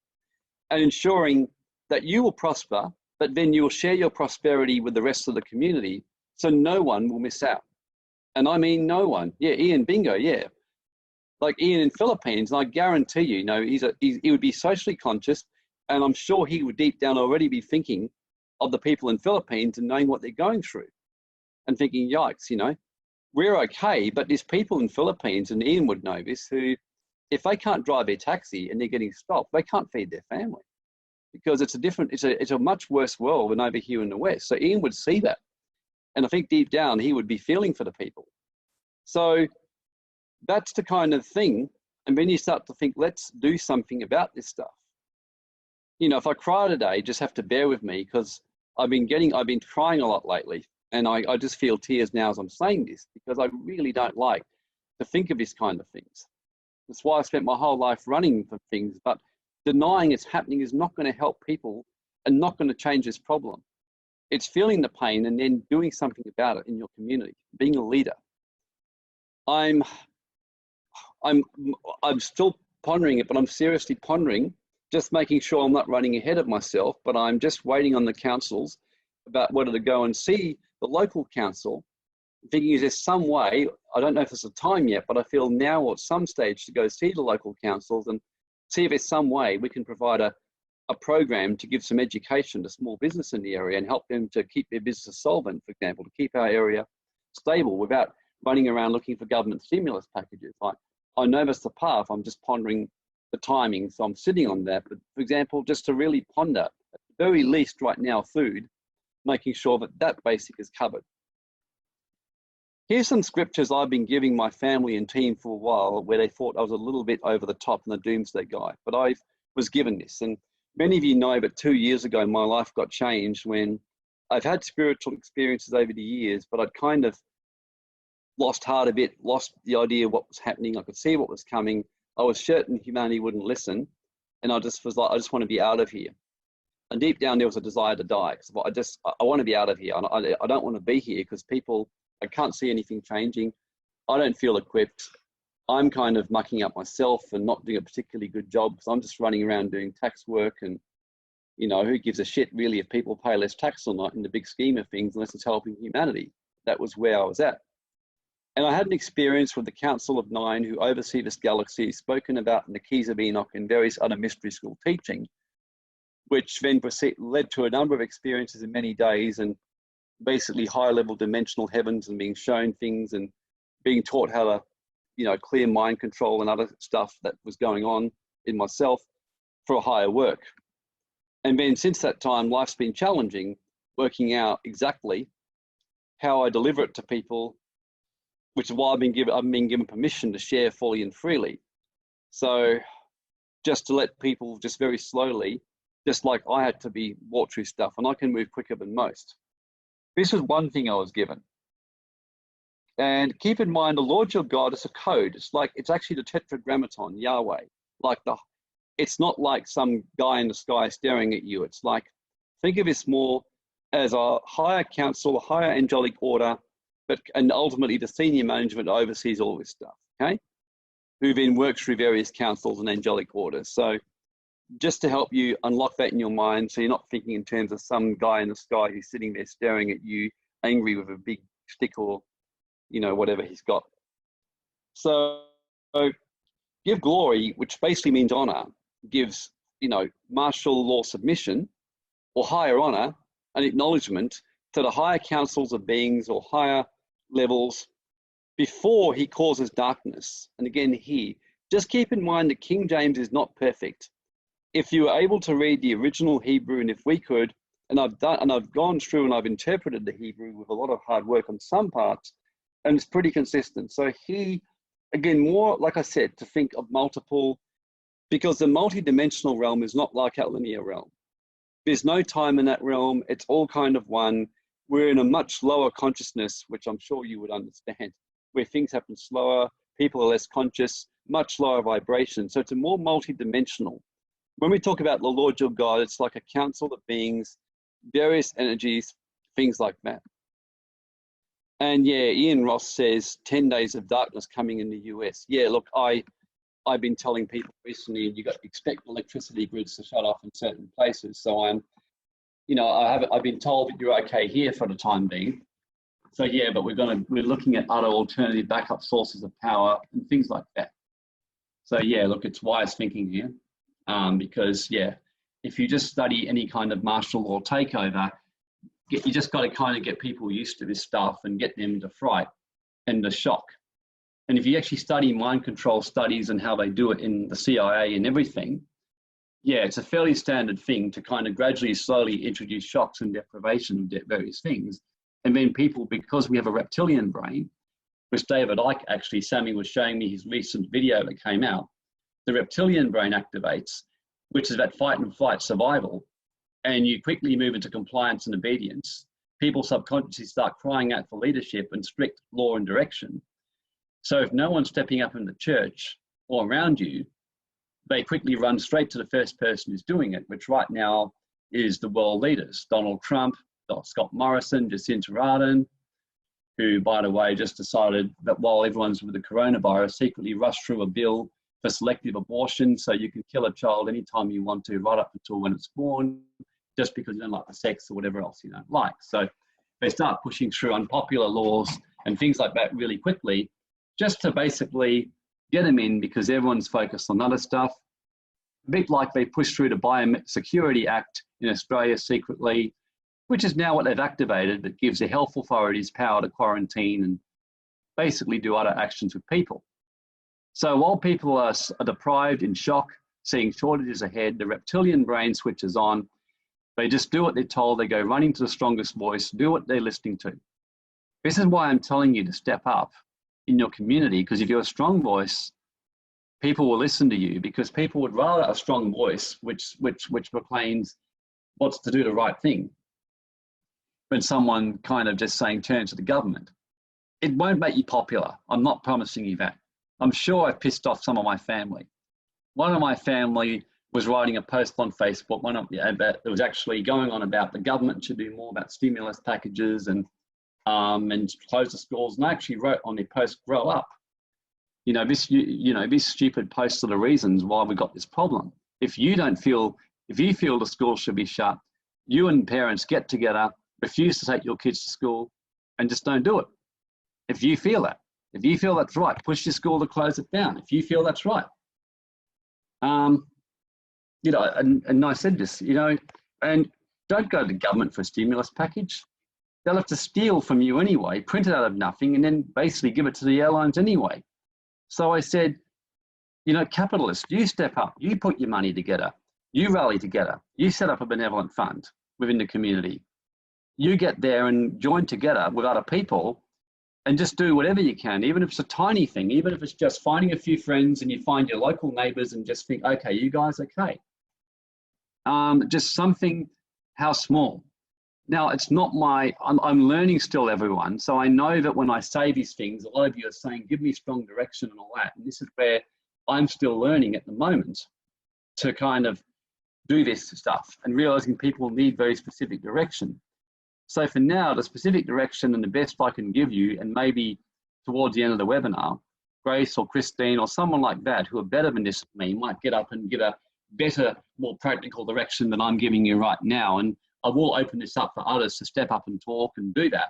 and ensuring that you will prosper, but then you will share your prosperity with the rest of the community so no one will miss out. And I mean no one. Yeah, Ian, bingo, yeah. Like Ian in Philippines, and I guarantee you, he would be socially conscious, and I'm sure he would deep down already be thinking of the people in Philippines and knowing what they're going through and thinking, yikes, we're okay, but there's people in Philippines, and Ian would know this, who, if they can't drive their taxi and they're getting stopped, they can't feed their family because it's a much worse world than over here in the West. So Ian would see that. And I think deep down, he would be feeling for the people. So that's the kind of thing. And then you start to think, let's do something about this stuff. If I cry today, just have to bear with me because I've been crying a lot lately. And I just feel tears now as I'm saying this because I really don't like to think of this kind of things. That's why I spent my whole life running for things, but denying it's happening is not going to help people and not going to change this problem. It's feeling the pain and then doing something about it in your community, being a leader. I'm still pondering it, but I'm seriously pondering, just making sure I'm not running ahead of myself, but I'm just waiting on the councils about whether to go and see the local council, thinking is there some way, I don't know if it's a time yet, but I feel now or at some stage to go see the local councils and see if there's some way we can provide a program to give some education to small business in the area and help them to keep their business solvent, for example, to keep our area stable without running around looking for government stimulus packages. I know that's the path, I'm just pondering the timing, so I'm sitting on that. But for example, just to really ponder, at the very least right now, food, making sure that that basic is covered. Here's some scriptures I've been giving my family and team for a while where they thought I was a little bit over the top and the doomsday guy, but I was given this. And many of you know, but 2 years ago, my life got changed when I've had spiritual experiences over the years, but I'd kind of lost heart a bit, lost the idea of what was happening. I could see what was coming. I was certain humanity wouldn't listen. And I just was like, I just want to be out of here. And deep down, there was a desire to die. Because I want to be out of here. I don't want to be here because people, I can't see anything changing. I don't feel equipped. I'm kind of mucking up myself and not doing a particularly good job because I'm just running around doing tax work. And, who gives a shit really if people pay less tax or not in the big scheme of things, unless it's helping humanity. That was where I was at. And I had an experience with the Council of Nine who oversee this galaxy, spoken about in the Keys of Enoch and various other mystery school teaching, which then led to a number of experiences in many days and basically higher level dimensional heavens and being shown things and being taught how to, clear mind control and other stuff that was going on in myself for a higher work. And then since that time, life's been challenging, working out exactly how I deliver it to people, which is why I've been given permission to share fully and freely. So just to let people just very slowly, just like I had to walk through stuff, and I can move quicker than most. This is one thing I was given. And keep in mind, the Lord your God is a code. It's actually the tetragrammaton, Yahweh. It's not like some guy in the sky staring at you. It's like, think of this more as a higher council, a higher angelic order, and ultimately the senior management oversees all this stuff, okay? Who then works through various councils and angelic orders. So just to help you unlock that in your mind, so you're not thinking in terms of some guy in the sky who's sitting there staring at you, angry with a big stick or, whatever he's got. So give glory, which basically means honor, gives, martial law submission or higher honor and acknowledgement to the higher councils of beings or higher levels before he causes darkness. And again, just keep in mind that King James is not perfect. If you were able to read the original Hebrew, and if we could, and I've gone through and I've interpreted the Hebrew with a lot of hard work on some parts, and it's pretty consistent. So again, more, like I said, to think of multiple, because the multi-dimensional realm is not like our linear realm. There's no time in that realm. It's all kind of one. we're in a much lower consciousness, which I'm sure you would understand, where things happen slower, people are less conscious, much lower vibration. So it's a more multi-dimensional. When we talk about the Lord your God, it's like a council of beings, various energies, things like that. And yeah, Ian Ross says 10 days of darkness coming in the US. Yeah, look, I've been telling people recently, you got to expect electricity grids to shut off in certain places. So I'm, you know, I've been told that you're okay here for the time being. So yeah, but we're looking at other alternative backup sources of power and things like that. So yeah, look, it's wise thinking here, because yeah, if you just study any kind of martial law takeover, you just got to kind of get people used to this stuff and get them to fright and the shock. And if you actually study mind control studies and how they do it in the CIA and everything, yeah, it's a fairly standard thing to kind of gradually, slowly introduce shocks and deprivation of various things. And then people, because we have a reptilian brain, which David Icke actually, Sammy was showing me his recent video that came out, the reptilian brain activates, which is about fight and flight survival. And you quickly move into compliance and obedience. People subconsciously start crying out for leadership and strict law and direction. So if no one's stepping up in the church or around you, they quickly run straight to the first person who's doing it, which right now is the world leaders, Donald Trump, Scott Morrison, Jacinta Ardern, who, by the way, just decided that while everyone's with the coronavirus, secretly rushed through a bill for selective abortion, so you can kill a child anytime you want to, right up until when it's born, just because you don't like the sex or whatever else you don't like. So they start pushing through unpopular laws and things like that really quickly, just to basically get them in, because everyone's focused on other stuff. A bit like they pushed through the Biosecurity Act in Australia secretly, which is now what they've activated, that gives the health authorities power to quarantine and basically do other actions with people. So while people are deprived, in shock, seeing shortages ahead, the reptilian brain switches on. They just do what they're told. They go running to the strongest voice, do what they're listening to. This is why I'm telling you to step up in your community, because if you're a strong voice, people will listen to you, because people would rather a strong voice which proclaims what's to do the right thing than someone kind of just saying turn to the government. It won't make you popular. I'm not promising you that. I'm sure I've pissed off some of my family. One of my family was writing a post on Facebook, that was actually going on about the government should do more about stimulus packages and close the schools. And I actually wrote on their post, grow up. This stupid post are the reasons why we got this problem. If you feel the school should be shut, you and parents get together, refuse to take your kids to school, and just don't do it. If you feel that's right, push your school to close it down. If you feel that's right. And I said this, and don't go to the government for a stimulus package. They'll have to steal from you anyway, print it out of nothing, and then basically give it to the airlines anyway. So I said, capitalists, you step up, you put your money together, you rally together, you set up a benevolent fund within the community. You get there and join together with other people and just do whatever you can, even if it's a tiny thing, even if it's just finding a few friends and you find your local neighbors and just think, okay, you guys okay. Just something, how small. Now, it's not I'm learning still, everyone. So I know that when I say these things, a lot of you are saying, give me strong direction and all that. And this is where I'm still learning at the moment to kind of do this stuff and realizing people need very specific direction. So for now, the specific direction and the best I can give you, and maybe towards the end of the webinar, Grace or Christine or someone like that who are better than this than me might get up and give a better, more practical direction than I'm giving you right now. And I will open this up for others to step up and talk and do that,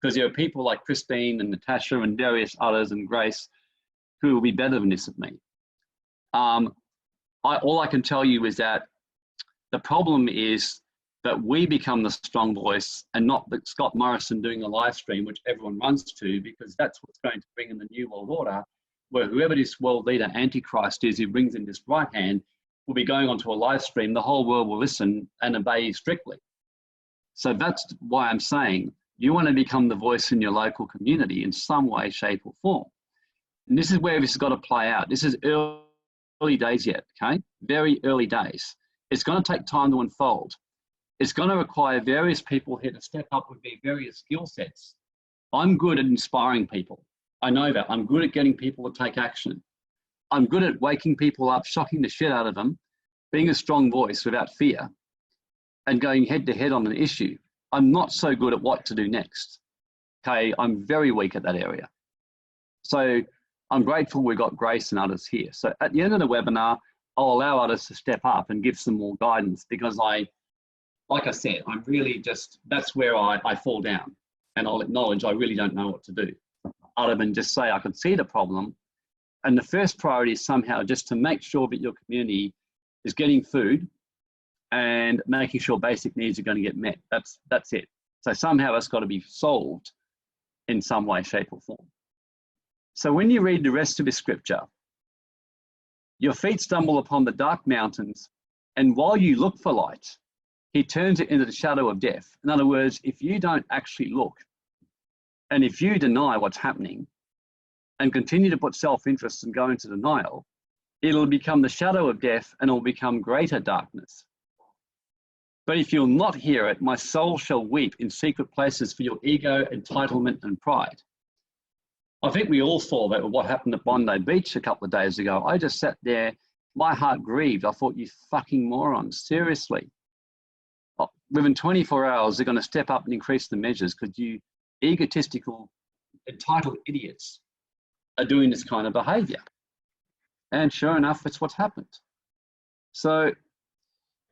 because there are people like Christine and Natasha and various others and Grace who will be better than this than me. All I can tell you is that the problem is that we become the strong voice and not that Scott Morrison doing a live stream, which everyone runs to, because that's what's going to bring in the new world order, where whoever this world leader Antichrist is who brings in this right hand will be going onto a live stream. The whole world will listen and obey strictly. So that's why I'm saying you want to become the voice in your local community in some way, shape or form. And this is where this has got to play out. This is early days yet, okay? Very early days. It's going to take time to unfold. It's going to require various people here to step up with their various skill sets. I'm good at inspiring people. I know that. I'm good at getting people to take action. I'm good at waking people up, shocking the shit out of them, being a strong voice without fear, and going head to head on an issue. I'm not so good at what to do next. Okay, I'm very weak at that area. So I'm grateful we've got Grace and others here. So at the end of the webinar, I'll allow others to step up and give some more guidance, because like I said, I'm really just, that's where I fall down, and I'll acknowledge I really don't know what to do, other than just say I can see the problem. And the first priority is somehow just to make sure that your community is getting food and making sure basic needs are going to get met. That's it. So somehow it's got to be solved in some way, shape or form. So when you read the rest of the scripture, your feet stumble upon the dark mountains, and while you look for light, he turns it into the shadow of death. In other words, if you don't actually look, and if you deny what's happening and continue to put self-interest and go into denial, it'll become the shadow of death, and it'll become greater darkness. But if you'll not hear it, my soul shall weep in secret places for your ego, entitlement, and pride. I think we all saw that with what happened at Bondi Beach a couple of days ago. I just sat there, my heart grieved. I thought, you fucking morons, seriously. Within 24 hours, they're going to step up and increase the measures because you egotistical, entitled idiots are doing this kind of behavior. And sure enough, it's what's happened. So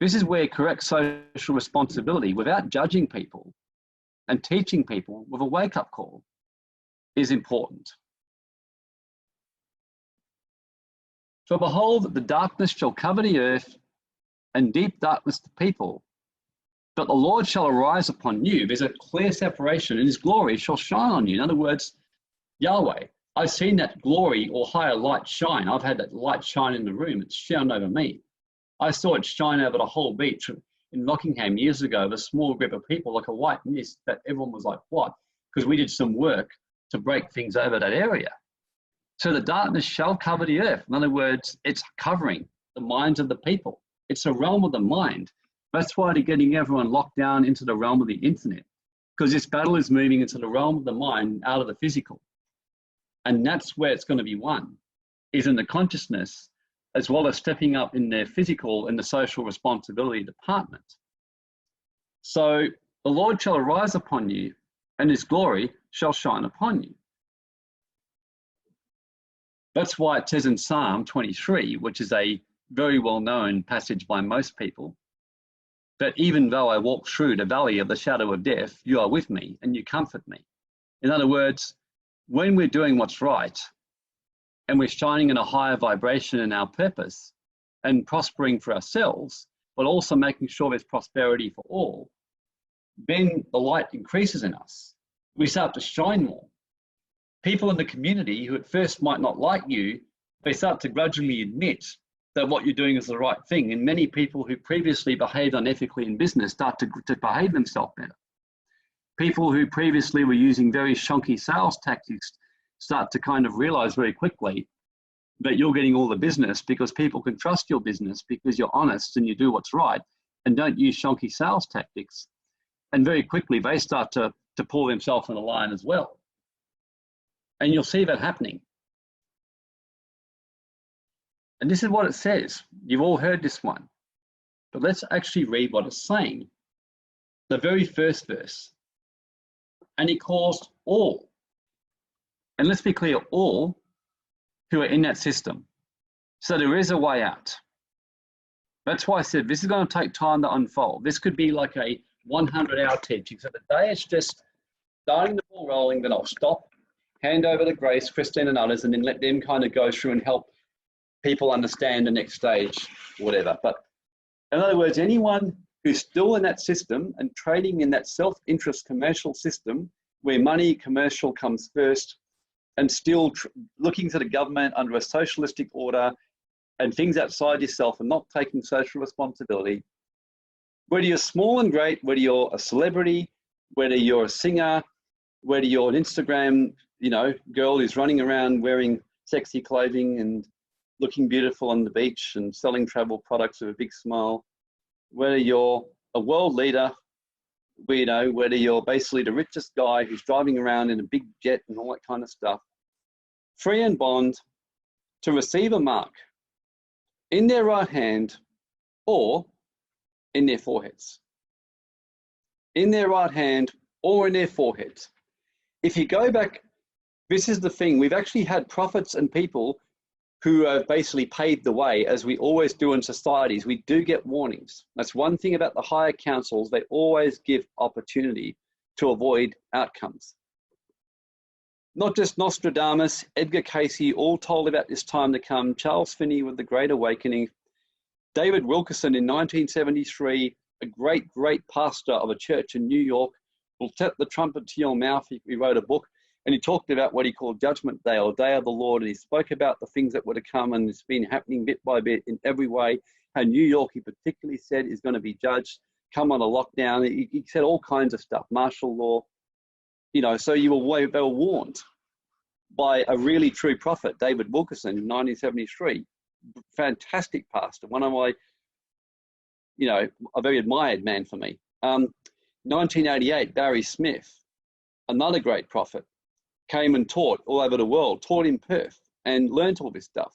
this is where correct social responsibility, without judging people and teaching people with a wake-up call, is important. For behold, the darkness shall cover the earth, and deep darkness the people. But the Lord shall arise upon you. There's a clear separation, and his glory shall shine on you. In other words, Yahweh, I've seen that glory or higher light shine. I've had that light shine in the room. It's shone over me. I saw it shine over the whole beach in Rockingham years ago, a small group of people, like a white mist, that everyone was like, what? Because we did some work to break things over that area. So the darkness shall cover the earth. In other words, it's covering the minds of the people. It's a realm of the mind. That's why they're getting everyone locked down into the realm of the internet, because this battle is moving into the realm of the mind out of the physical. And that's where it's going to be won, is in the consciousness, as well as stepping up in their physical and the social responsibility department. So the Lord shall arise upon you, and his glory shall shine upon you. That's why it says in Psalm 23, which is a very well-known passage by most people, that even though I walk through the valley of the shadow of death, you are with me and you comfort me. In other words, when we're doing what's right and we're shining in a higher vibration in our purpose and prospering for ourselves, but also making sure there's prosperity for all, then the light increases in us. We start to shine more. People in the community who at first might not like you, they start to gradually admit that what you're doing is the right thing. And many people who previously behaved unethically in business start to behave themselves better. People who previously were using very shonky sales tactics start to kind of realize very quickly that you're getting all the business because people can trust your business because you're honest and you do what's right and don't use shonky sales tactics. And very quickly they start to pull themselves in a line as well. And you'll see that happening. And this is what it says. You've all heard this one, but let's actually read what it's saying. The very first verse. And he calls all, and let's be clear, all who are in that system. So there is a way out. That's why I said this is going to take time to unfold. This could be like a 100-hour teaching. So today it's just starting the ball rolling, then I'll stop, hand over to Grace, Christine and others, and then let them kind of go through and help people understand the next stage, whatever. But in other words, anyone who's still in that system and trading in that self-interest commercial system where money commercial comes first and still looking to the government under a socialistic order and things outside yourself and not taking social responsibility, whether you're small and great, whether you're a celebrity, whether you're a singer, whether you're an Instagram, girl who's running around wearing sexy clothing and looking beautiful on the beach and selling travel products with a big smile, whether you're a world leader, you know, whether you're basically the richest guy who's driving around in a big jet and all that kind of stuff, free and bond, to receive a mark in their right hand or in their foreheads. In their right hand or in their foreheads. If you go back, this is the thing, we've actually had prophets and people who have basically paved the way, as we always do in societies. We do get warnings. That's one thing about the higher councils, they always give opportunity to avoid outcomes. Not just Nostradamus, Edgar Cayce, all told about this time to come, Charles Finney with the Great Awakening, David Wilkerson in 1973, a great, great pastor of a church in New York, will set the trumpet to your mouth. He wrote a book, and he talked about what he called Judgment Day or Day of the Lord, and he spoke about the things that were to come, and it's been happening bit by bit in every way. How New York, he particularly said, is going to be judged, come on a lockdown. He said all kinds of stuff, martial law, you know. So they were warned by a really true prophet, David Wilkerson, in 1973. Fantastic pastor, one of my, you know, a very admired man for me. 1988, Barry Smith, another great prophet, came and taught all over the world, taught in Perth and learned all this stuff.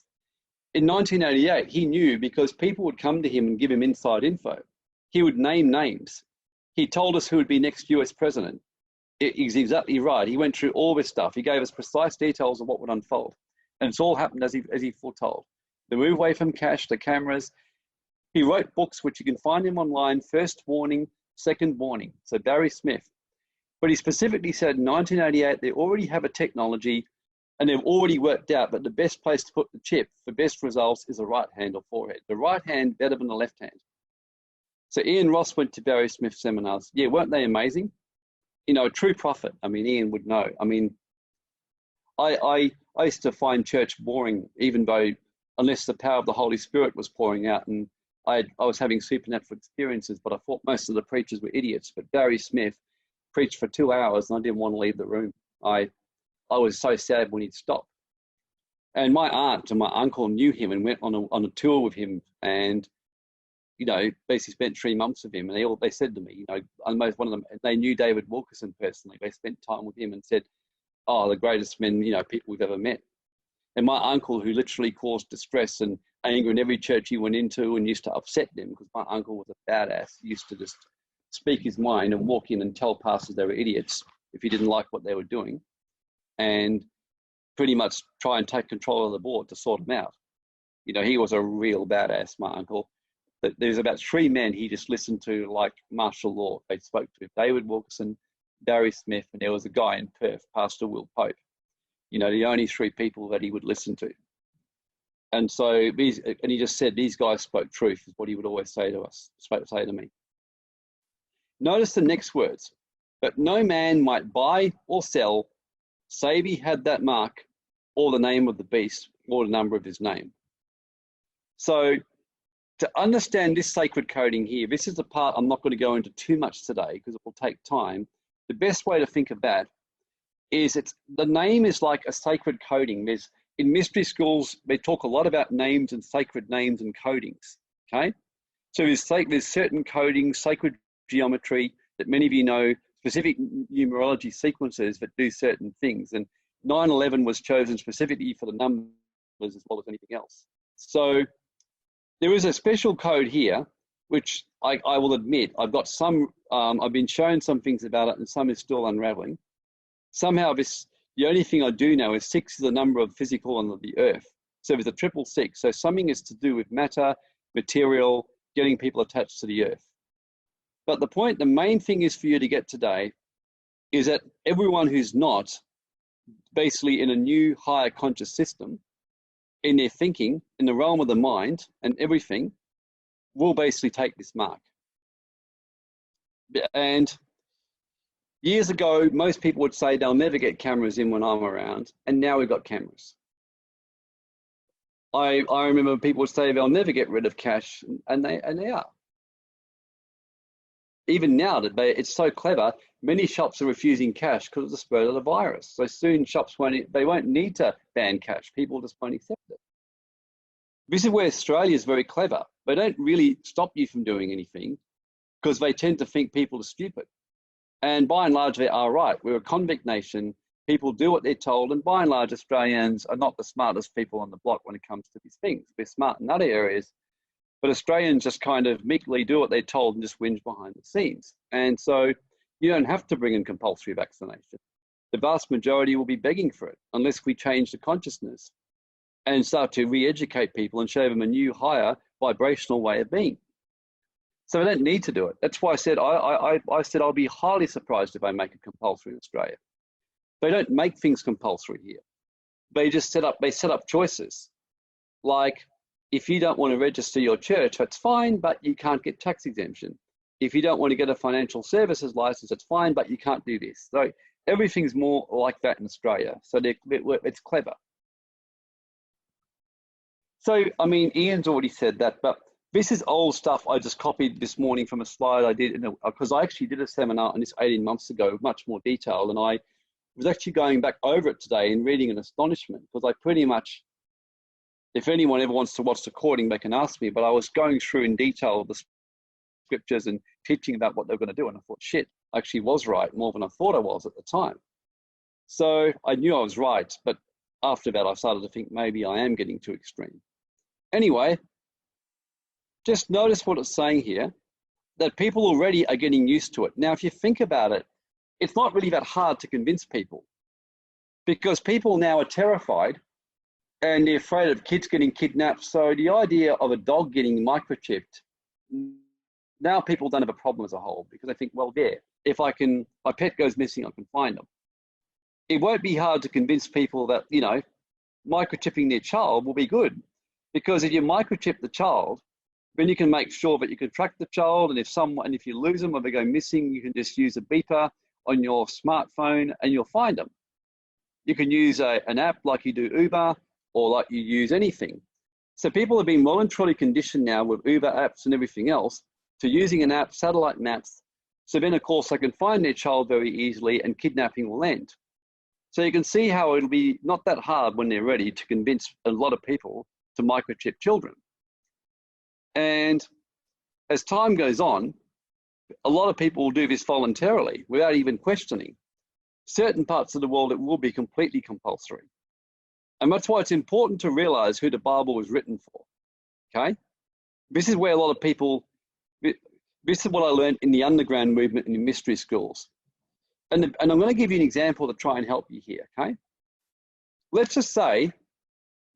In 1988, he knew because people would come to him and give him inside info. He would name names. He told us who would be next US president. He's exactly right. He went through all this stuff. He gave us precise details of what would unfold. And it's all happened as he foretold. The move away from cash, the cameras. He wrote books, which you can find him online, First Warning, Second Warning. So Barry Smith. But he specifically said in 1988, they already have a technology and they've already worked out that the best place to put the chip for best results is the right hand or forehead. The right hand better than the left hand. So Ian Ross went to Barry Smith seminars. Yeah, weren't they amazing? You know, a true prophet. I mean, Ian would know. I mean, I used to find church boring, even though, unless the power of the Holy Spirit was pouring out, and I was having supernatural experiences, but I thought most of the preachers were idiots. But Barry Smith preached for 2 hours and I didn't want to leave the room. I was so sad when he'd stop. And my aunt and my uncle knew him and went on a tour with him, and, you know, basically spent 3 months with him. And they said to me, you know, almost one of them, they knew David Wilkerson personally. They spent time with him and said, oh, the greatest men, you know, people we've ever met. And my uncle, who literally caused distress and anger in every church he went into and used to upset them, because my uncle was a badass. He used to just speak his mind and walk in and tell pastors they were idiots if he didn't like what they were doing, and pretty much try and take control of the board to sort them out. You know, he was a real badass, my uncle. But there's about 3 men he just listened to like martial law. They spoke to him, David Wilkerson, Barry Smith, and there was a guy in Perth, Pastor Will Pope. You know, the only 3 people that he would listen to. And so, and he just said, these guys spoke truth, is what he would always say to us, say to me. Notice the next words, but no man might buy or sell, save he had that mark, or the name of the beast, or the number of his name. So to understand this sacred coding here, this is the part I'm not going to go into too much today because it will take time. The best way to think of that is the name is like a sacred coding. In mystery schools, they talk a lot about names and sacred names and codings, okay? So there's certain codings, sacred geometry that many of you know, specific numerology sequences that do certain things. And 9/11 was chosen specifically for the numbers as well as anything else. So there is a special code here, which I will admit, I've got some, I've been shown some things about it and some is still unraveling. Somehow the only thing I do know is 6 is the number of physical on the earth. So there's a 666. So something is to do with matter, material, getting people attached to the earth. But the main thing is for you to get today is that everyone who's not basically in a new higher conscious system, in their thinking, in the realm of the mind and everything, will basically take this mark. And years ago, most people would say they'll never get cameras in when I'm around, and now we've got cameras. I remember people would say they'll never get rid of cash, and they are. Even now, it's so clever, many shops are refusing cash because of the spread of the virus. So soon shops won't need to ban cash. People just won't accept it. This is where Australia is very clever. They don't really stop you from doing anything. because they tend to think people are stupid. And by and large, they are right. We're a convict nation. People do what they're told. And by and large, Australians are not the smartest people on the block when it comes to these things. We're smart in other areas, but Australians just kind of meekly do what they're told and just whinge behind the scenes. And so you don't have to bring in compulsory vaccination. The vast majority will be begging for it unless we change the consciousness and start to re-educate people and show them a new, higher vibrational way of being. So we don't need to do it. That's why I said I said I'll be highly surprised if I make it compulsory in Australia. They don't make things compulsory here. They just set up choices. Like, if you don't want to register your church, that's fine, but you can't get tax exemption. If you don't want to get a financial services license, that's fine, but you can't do this. So everything's more like that in Australia. So it's clever. So, I mean, Ian's already said that, but this is old stuff I just copied this morning from a slide I did, because I actually did a seminar on this 18 months ago with much more detail, and I was actually going back over it today and reading in astonishment, because I pretty much, if anyone ever wants to watch the recording, they can ask me, but I was going through in detail the scriptures and teaching about what they're going to do, and I thought, shit, I actually was right more than I thought I was at the time. So I knew I was right, but after that I started to think maybe I am getting too extreme. Anyway, just notice what it's saying here, that people already are getting used to it. Now, if you think about it, it's not really that hard to convince people, because people now are terrified and they're afraid of kids getting kidnapped. So the idea of a dog getting microchipped, now people don't have a problem as a whole, because they think, well, there, if my pet goes missing, I can find them. It won't be hard to convince people that, you know, microchipping their child will be good, because if you microchip the child, then you can make sure that you can track the child, and if you lose them or they go missing, you can just use a beeper on your smartphone and you'll find them. You can use an app like you do Uber, or like you use anything. So people have been voluntarily conditioned now with Uber apps and everything else to using an app, satellite maps. So then of course they can find their child very easily and kidnapping will end. So you can see how it'll be not that hard when they're ready to convince a lot of people to microchip children. And as time goes on, a lot of people will do this voluntarily without even questioning. Certain parts of the world, it will be completely compulsory. And that's why it's important to realize who the Bible was written for, okay? This is where a lot of people, this is what I learned in the underground movement in the mystery schools. And I'm going to give you an example to try and help you here, okay? Let's just say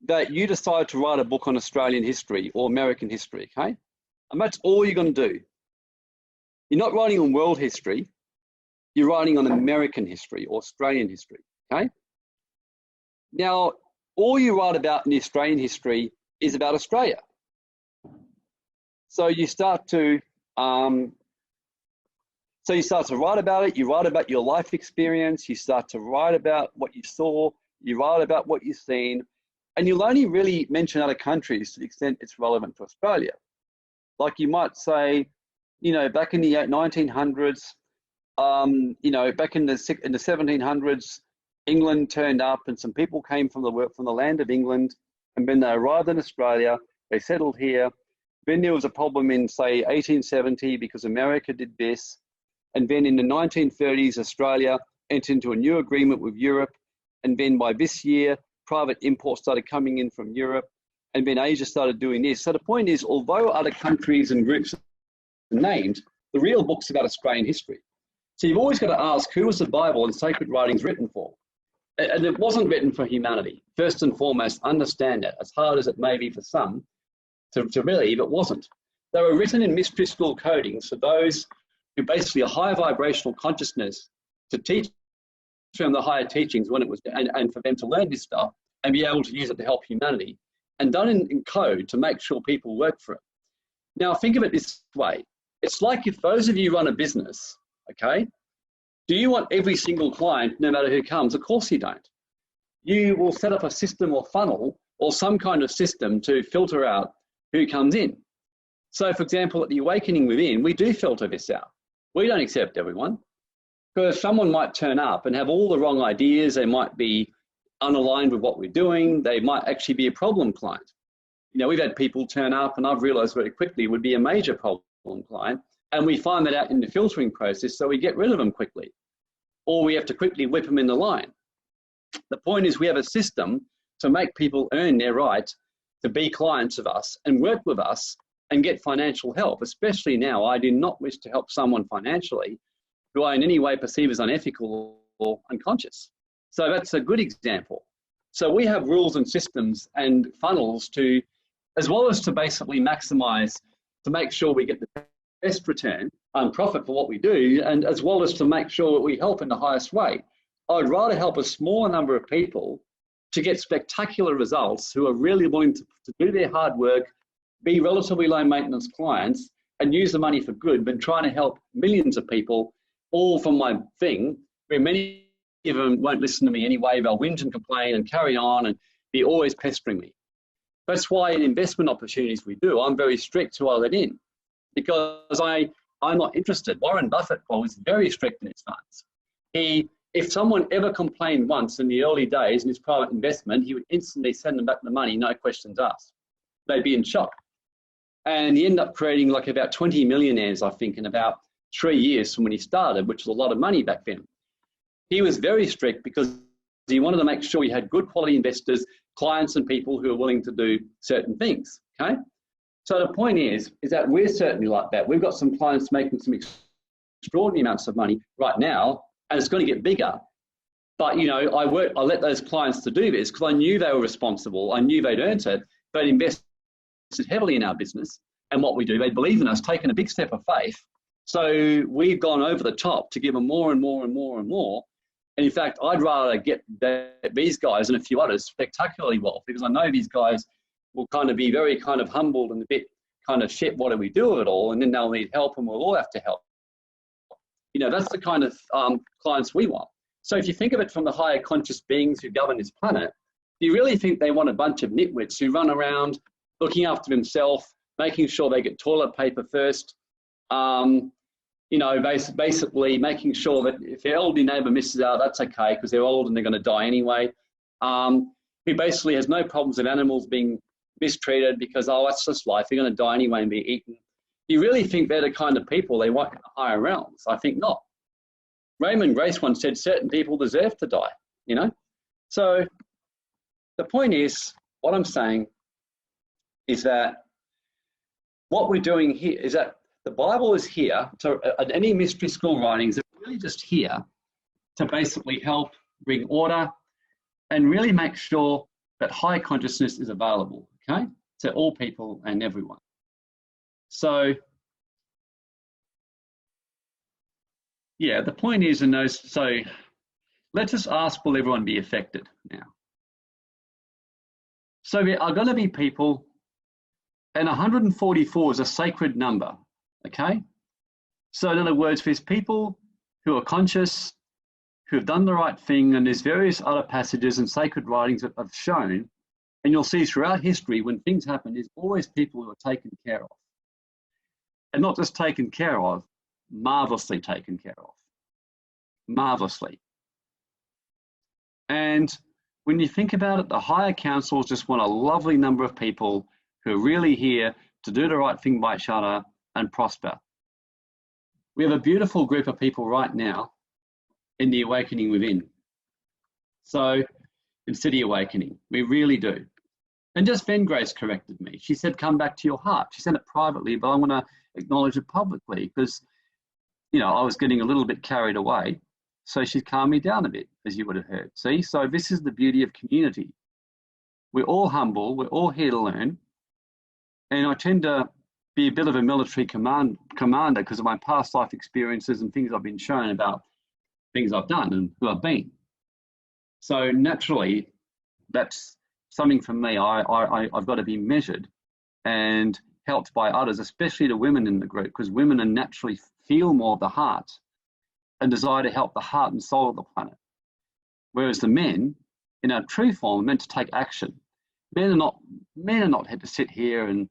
that you decide to write a book on Australian history or American history, okay? And that's all you're going to do. You're not writing on world history, you're writing on American history or Australian history, okay? Now, all you write about in the Australian history is about Australia. So you start to write about it, you write about your life experience, you start to write about what you saw, you write about what you've seen, and you'll only really mention other countries to the extent it's relevant to Australia. Like you might say, you know, back in the 1900s, you know, back in the 1700s, England turned up and some people came from the land of England, and when they arrived in Australia, they settled here. Then there was a problem in, say, 1870 because America did this. And then in the 1930s, Australia entered into a new agreement with Europe. And then by this year, private imports started coming in from Europe. And then Asia started doing this. So the point is, although other countries and groups are named, the real book's about Australian history. So you've always got to ask, who was the Bible and sacred writings written for? And it wasn't written for humanity. First and foremost, understand that, as hard as it may be for some to believe, it wasn't. They were written in mystery school codings for those who basically a higher vibrational consciousness to teach from the higher teachings when it was, and for them to learn this stuff and be able to use it to help humanity, and done in code to make sure people work for it. Now think of it this way. It's like if those of you run a business, okay, do you want every single client, no matter who comes? Of course you don't. You will set up a system or funnel or some kind of system to filter out who comes in. So for example, at the Awakening Within, we do filter this out. We don't accept everyone, because someone might turn up and have all the wrong ideas. They might be unaligned with what we're doing. They might actually be a problem client. You know, we've had people turn up and I've realized very quickly would be a major problem client And we find that out in the filtering process, so we get rid of them quickly, or we have to quickly whip them in the line. The point is we have a system to make people earn their right to be clients of us and work with us and get financial help, especially now. I do not wish to help someone financially who I in any way perceive as unethical or unconscious. So that's a good example. So we have rules and systems and funnels to, as well as to basically maximize, to make sure we get the best return and profit for what we do, and as well as to make sure that we help in the highest way. I'd rather help a smaller number of people to get spectacular results who are really willing to do their hard work, be relatively low maintenance clients, and use the money for good than trying to help millions of people all from my thing, where many of them won't listen to me anyway. They'll whinge and complain and carry on and be always pestering me. That's why in investment opportunities we do, I'm very strict who I let in, because I'm not interested. Warren Buffett was very strict in his funds. If someone ever complained once in the early days in his private investment, he would instantly send them back the money, no questions asked. They'd be in shock. And he ended up creating like about 20 millionaires, I think, in about 3 years from when he started, which was a lot of money back then. He was very strict because he wanted to make sure he had good quality investors, clients and people who are willing to do certain things, okay? So the point is that we're certainly like that. We've got some clients making some extraordinary amounts of money right now, and it's going to get bigger. But, you know, I let those clients to do this because I knew they were responsible. I knew they'd earned it. They'd invested heavily in our business and what we do. They believe in us, taken a big step of faith. So we've gone over the top to give them more and more and more and more. And in fact, I'd rather get these guys and a few others spectacularly wealthy, because I know these guys will kind of be very kind of humbled and a bit kind of, shit, what do we do with it all? And then they'll need help and we'll all have to help. You know, that's the kind of clients we want. So if you think of it from the higher conscious beings who govern this planet, do you really think they want a bunch of nitwits who run around looking after themselves, making sure they get toilet paper first, you know, basically making sure that if their elderly neighbour misses out, that's okay because they're old and they're going to die anyway, who basically has no problems with animals being mistreated because, oh, that's just life, they're going to die anyway and be eaten. You really think they're the kind of people they want in the higher realms? I think not. Raymond Grace once said certain people deserve to die, you know? So the point is, what I'm saying is that what we're doing here is that the Bible is here, so any mystery school writings are really just here to basically help bring order and really make sure that high consciousness is available, okay, to all people and everyone. So, yeah, the point is in those, so let's just ask, will everyone be affected now? So there are going to be people, and 144 is a sacred number, okay? So in other words, there's people who are conscious, who have done the right thing, and there's various other passages and sacred writings that have shown, and you'll see throughout history when things happen, there's always people who are taken care of. And not just taken care of, marvelously taken care of. Marvelously. And when you think about it, the higher councils just want a lovely number of people who are really here to do the right thing by each other and prosper. We have a beautiful group of people right now in the awakening within. So, in City Awakening, we really do. And just then Grace corrected me. She said, come back to your heart. She said it privately, but I want to acknowledge it publicly because, you know, I was getting a little bit carried away. So she calmed me down a bit, as you would have heard. See, so this is the beauty of community. We're all humble. We're all here to learn. And I tend to be a bit of a military commander because of my past life experiences and things I've been shown about things I've done and who I've been. So naturally, that's something for me. I've got to be measured and helped by others, especially the women in the group, because women are naturally feel more of the heart and desire to help the heart and soul of the planet. Whereas the men, in our true form, are meant to take action. Men are not had to sit here and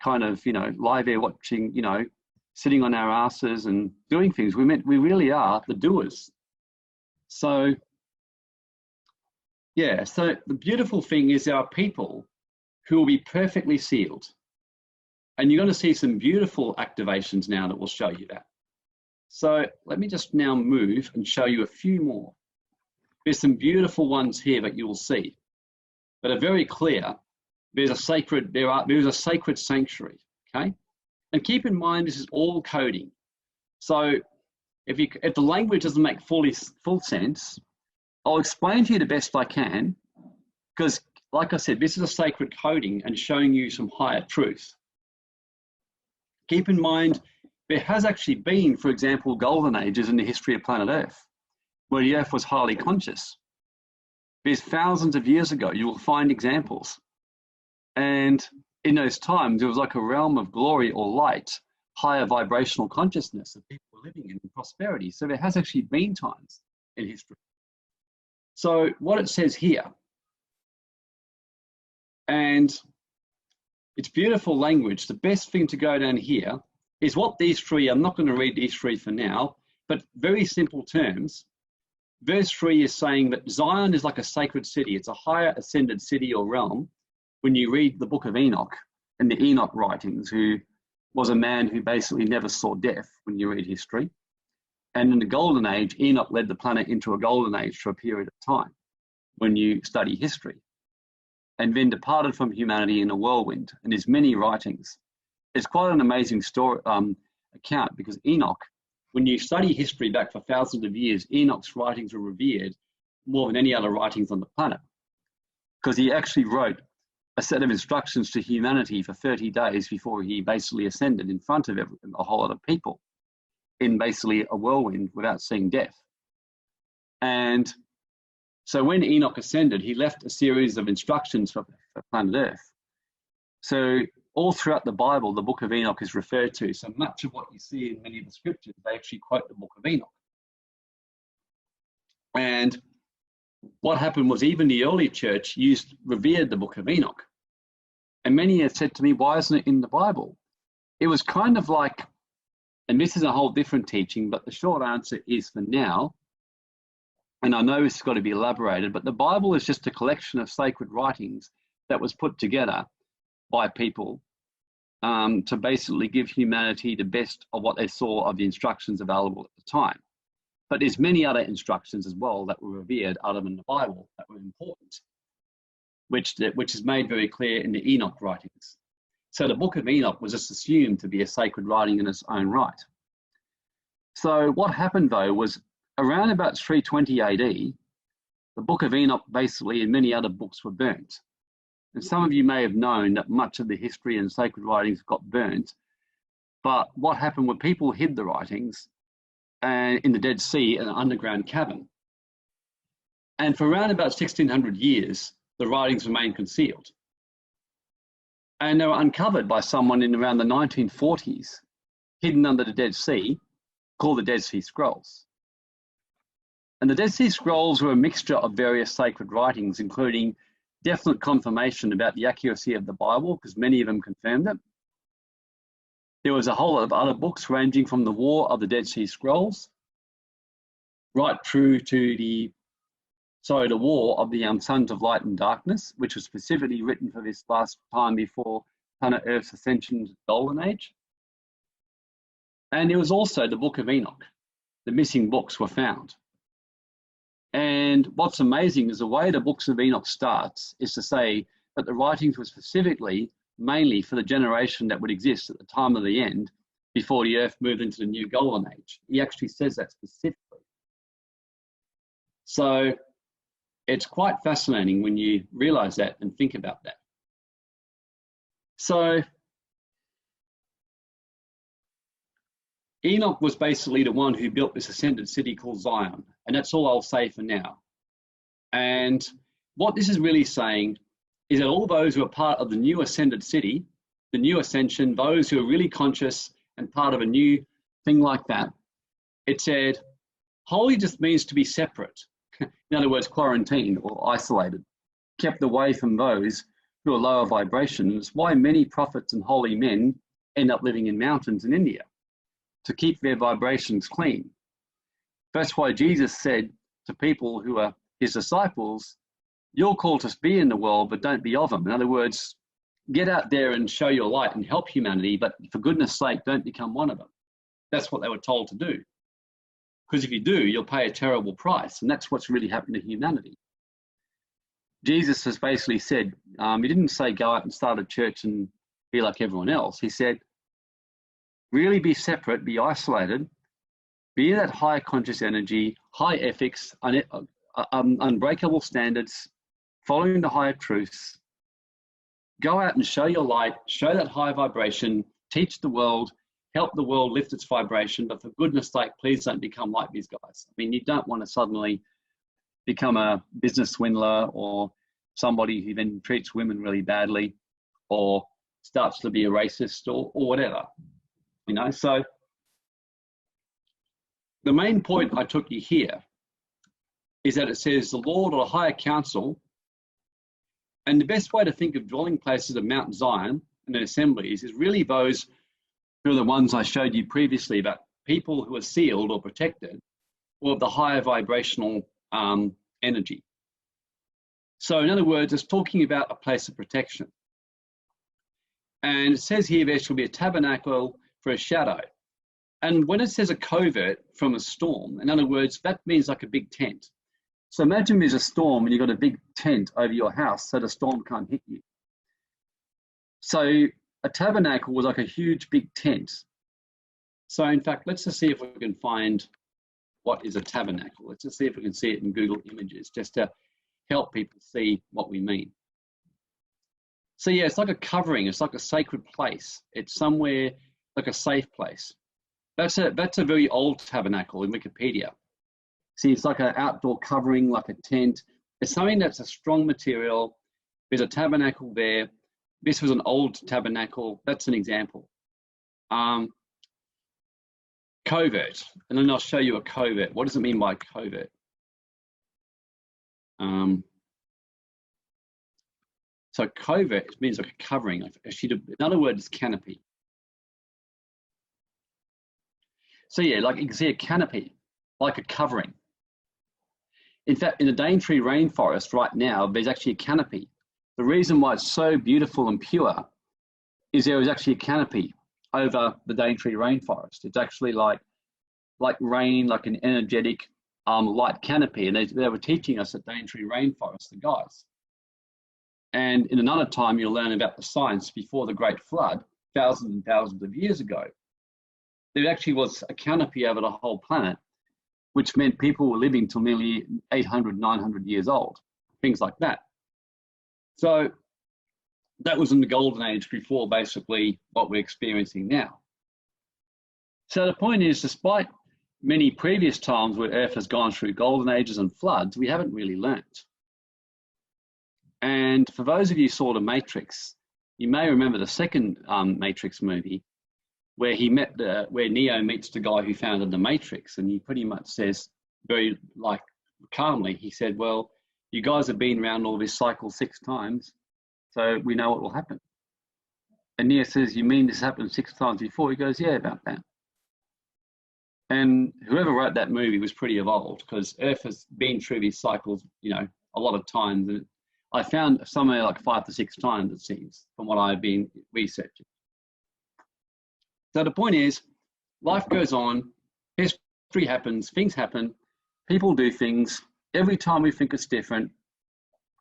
kind of, you know, lie there watching, you know, sitting on our asses and doing things. We really are the doers. So, yeah, so the beautiful thing is our people who will be perfectly sealed And you're going to see some beautiful activations now that will show you that. So let me just now move and show you a few more. There's some beautiful ones here that you will see that are very clear. There's a sacred sanctuary, okay? And keep in mind, this is all coding. So if the language doesn't make full sense, I'll explain to you the best I can, because like I said, this is a sacred coding and showing you some higher truth. Keep in mind, there has actually been, for example, golden ages in the history of planet Earth, where the Earth was highly conscious. There's thousands of years ago, you will find examples. And in those times, it was like a realm of glory or light, higher vibrational consciousness that people were living in prosperity. So there has actually been times in history. So what it says here, and it's beautiful language. The best thing to go down here is what these three, I'm not going to read these three for now, but very simple terms. Verse 3 is saying that Zion is like a sacred city. It's a higher ascended city or realm. When you read the book of Enoch and the Enoch writings, who was a man who basically never saw death when you read history. And in the golden age, Enoch led the planet into a golden age for a period of time when you study history, and then departed from humanity in a whirlwind. And there's many writings. It's quite an amazing story, account, because Enoch, when you study history back for thousands of years, Enoch's writings were revered more than any other writings on the planet, because he actually wrote a set of instructions to humanity for 30 days before he basically ascended in front of a whole lot of people in basically a whirlwind without seeing death. And so when Enoch ascended, he left a series of instructions for planet Earth. So all throughout the Bible, the book of Enoch is referred to. So much of what you see in many of the scriptures, they actually quote the book of Enoch. And what happened was even the early church revered the book of Enoch. And many have said to me, why isn't it in the Bible? It was kind of like, and this is a whole different teaching, but the short answer is for now, and I know it's got to be elaborated, but the Bible is just a collection of sacred writings that was put together by people to basically give humanity the best of what they saw of the instructions available at the time. But there's many other instructions as well that were revered other than the Bible that were important, which is made very clear in the Enoch writings. So the book of Enoch was just assumed to be a sacred writing in its own right. So what happened though was around about 320 AD, the book of Enoch basically and many other books were burnt. And some of you may have known that much of the history and sacred writings got burnt. But what happened when people hid the writings in the Dead Sea in an underground cavern? And for around about 1600 years, the writings remained concealed. And they were uncovered by someone in around the 1940s, hidden under the Dead Sea, called the Dead Sea Scrolls. And the Dead Sea Scrolls were a mixture of various sacred writings, including definite confirmation about the accuracy of the Bible, because many of them confirmed it. There was a whole lot of other books ranging from the War of the Dead Sea Scrolls right through to the War of the Sons of Light and Darkness, which was specifically written for this last time before planet Earth's ascension to the Golden Age. And there was also the Book of Enoch. The missing books were found. And what's amazing is the way the books of Enoch starts is to say that the writings were specifically mainly for the generation that would exist at the time of the end before the Earth moved into the new Golden Age. He actually says that specifically. So it's quite fascinating when you realize that and think about that. So Enoch was basically the one who built this ascended city called Zion, and that's all I'll say for now. And what this is really saying is that all those who are part of the new ascended city, the new ascension, those who are really conscious and part of a new thing like that, it said, holy just means to be separate. In other words, quarantined or isolated, kept away from those who are lower vibrations. Why many prophets and holy men end up living in mountains in India, to keep their vibrations clean. That's why Jesus said to people who are his disciples, you're called to be in the world, but don't be of them. In other words, get out there and show your light and help humanity, but for goodness sake, don't become one of them. That's what they were told to do. Because if you do, you'll pay a terrible price. And that's what's really happened to humanity. Jesus has basically said, he didn't say go out and start a church and be like everyone else. He said, really be separate, be isolated, be in that high conscious energy, high ethics, unbreakable standards, following the higher truths. Go out and show your light, show that high vibration, teach the world, help the world lift its vibration, but for goodness sake, please don't become like these guys. I mean, you don't want to suddenly become a business swindler or somebody who then treats women really badly or starts to be a racist or whatever, you know. So the main point I took you here is that it says the Lord or the higher council, and the best way to think of dwelling places of Mount Zion and the assemblies is really those who are the ones I showed you previously, about people who are sealed or protected or of the higher vibrational energy. So in other words, it's talking about a place of protection. And it says here there shall be a tabernacle for a shadow. And when it says a covert from a storm, in other words, that means like a big tent. So imagine there's a storm and you've got a big tent over your house so the storm can't hit you. So a tabernacle was like a huge big tent. So in fact, let's just see if we can find what is a tabernacle. Let's just see if we can see it in Google Images, just to help people see what we mean. So yeah, it's like a covering, it's like a sacred place. It's somewhere like a safe place. That's a very old tabernacle in Wikipedia. See, it's like an outdoor covering, like a tent. It's something that's a strong material. There's a tabernacle there. This was an old tabernacle. That's an example. Covert, and then I'll show you a covert. What does it mean by covert? So covert means like a covering, like a sheet of, in other words, canopy. So yeah, like you can see a canopy, like a covering. In fact, in the Daintree rainforest right now, there's actually a canopy. The reason why it's so beautiful and pure is there is actually a canopy over the Daintree rainforest. It's actually like rain, like an energetic light canopy. And they were teaching us at Daintree rainforest, the guys. And in another time, you'll learn about the science before the Great Flood, thousands and thousands of years ago. There actually was a canopy over the whole planet, which meant people were living till nearly 800, 900 years old, things like that. So that was in the golden age before basically what we're experiencing now. So the point is, despite many previous times where Earth has gone through golden ages and floods, we haven't really learnt. And for those of you who saw The Matrix, you may remember the second Matrix movie where where Neo meets the guy who founded the Matrix, and he pretty much says very like calmly, he said, well, you guys have been around all this cycle 6 times, so we know what will happen. And Neo says, you mean this happened 6 times before? He goes, yeah, about that. And whoever wrote that movie was pretty evolved, because Earth has been through these cycles, you know, a lot of times. And I found somewhere like 5 to 6 times, it seems, from what I've been researching. So the point is, life goes on, history happens, things happen, people do things. Every time we think it's different,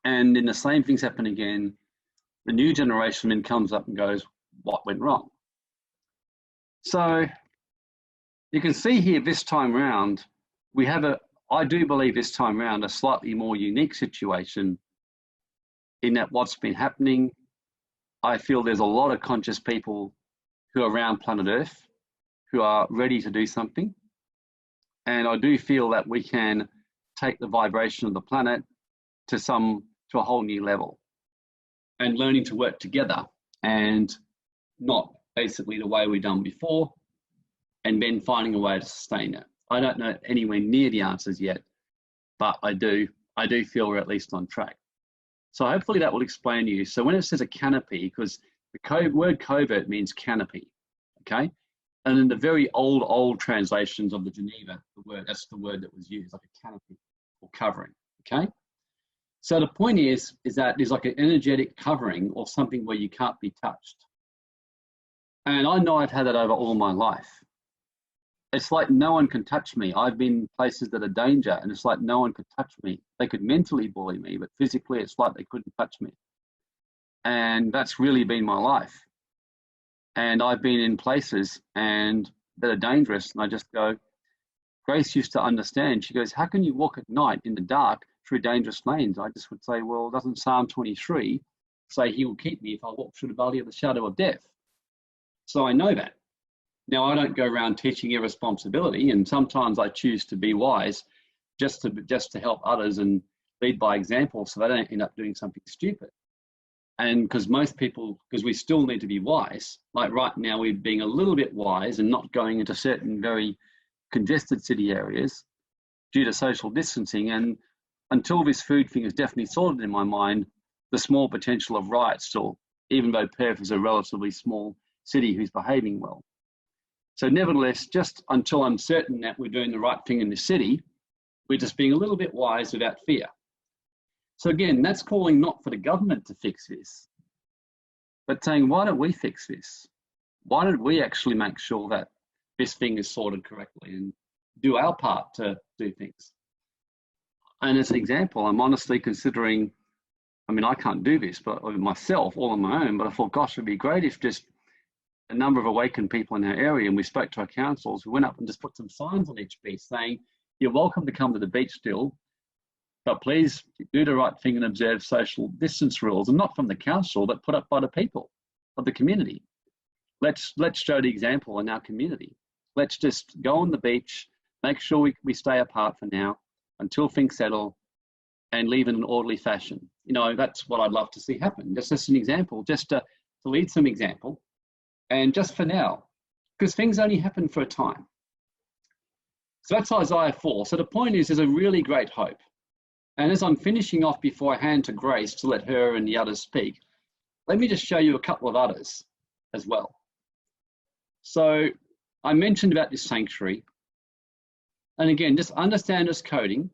and then the same things happen again, the new generation then comes up and goes, what went wrong? So you can see here this time round, we have I do believe this time round, a slightly more unique situation in that what's been happening, I feel there's a lot of conscious people who are around planet Earth who are ready to do something. And I do feel that we can take the vibration of the planet to a whole new level, and learning to work together and not basically the way we've done before, and then finding a way to sustain it. I don't know anywhere near the answers yet, but I do feel we're at least on track. So hopefully that will explain to you. So when it says a canopy, because the word covert means canopy, okay? And in the very old translations of the Geneva, that's the word that was used, like a canopy or covering, okay? So the point is that there's like an energetic covering or something where you can't be touched. And I know I've had that over all my life. It's like no one can touch me. I've been places that are danger, and it's like no one could touch me. They could mentally bully me, but physically it's like they couldn't touch me. And that's really been my life. And I've been in places and that are dangerous, and I just go, Grace used to understand. She goes, how can you walk at night in the dark through dangerous lanes? I just would say, well, doesn't Psalm 23 say he will keep me if I walk through the valley of the shadow of death? So I know that. Now, I don't go around teaching irresponsibility, and sometimes I choose to be wise just to help others and lead by example so they don't end up doing something stupid. And because we still need to be wise, like right now we're being a little bit wise and not going into certain very congested city areas due to social distancing. And until this food thing is definitely sorted in my mind, the small potential of riots still, even though Perth is a relatively small city who's behaving well. So nevertheless, just until I'm certain that we're doing the right thing in the city, we're just being a little bit wise without fear. So again, that's calling not for the government to fix this, but saying, why don't we fix this? Why don't we actually make sure that this thing is sorted correctly and do our part to do things? And as an example, I'm honestly considering, I mean, I can't do this but myself all on my own, but I thought, gosh, it'd be great if just a number of awakened people in our area, and we spoke to our councils, we went up and just put some signs on each beach saying, you're welcome to come to the beach still, but please do the right thing and observe social distance rules, and not from the council, but put up by the people of the community. Let's show the example in our community. Let's just go on the beach, make sure we stay apart for now until things settle, and leave in an orderly fashion. You know, that's what I'd love to see happen. Just as an example, just to lead some example, and just for now, because things only happen for a time. So that's Isaiah 4. So the point is, there's a really great hope. And as I'm finishing off before I hand to Grace to let her and the others speak, let me just show you a couple of others as well. So I mentioned about this sanctuary. And again, just understand this coding.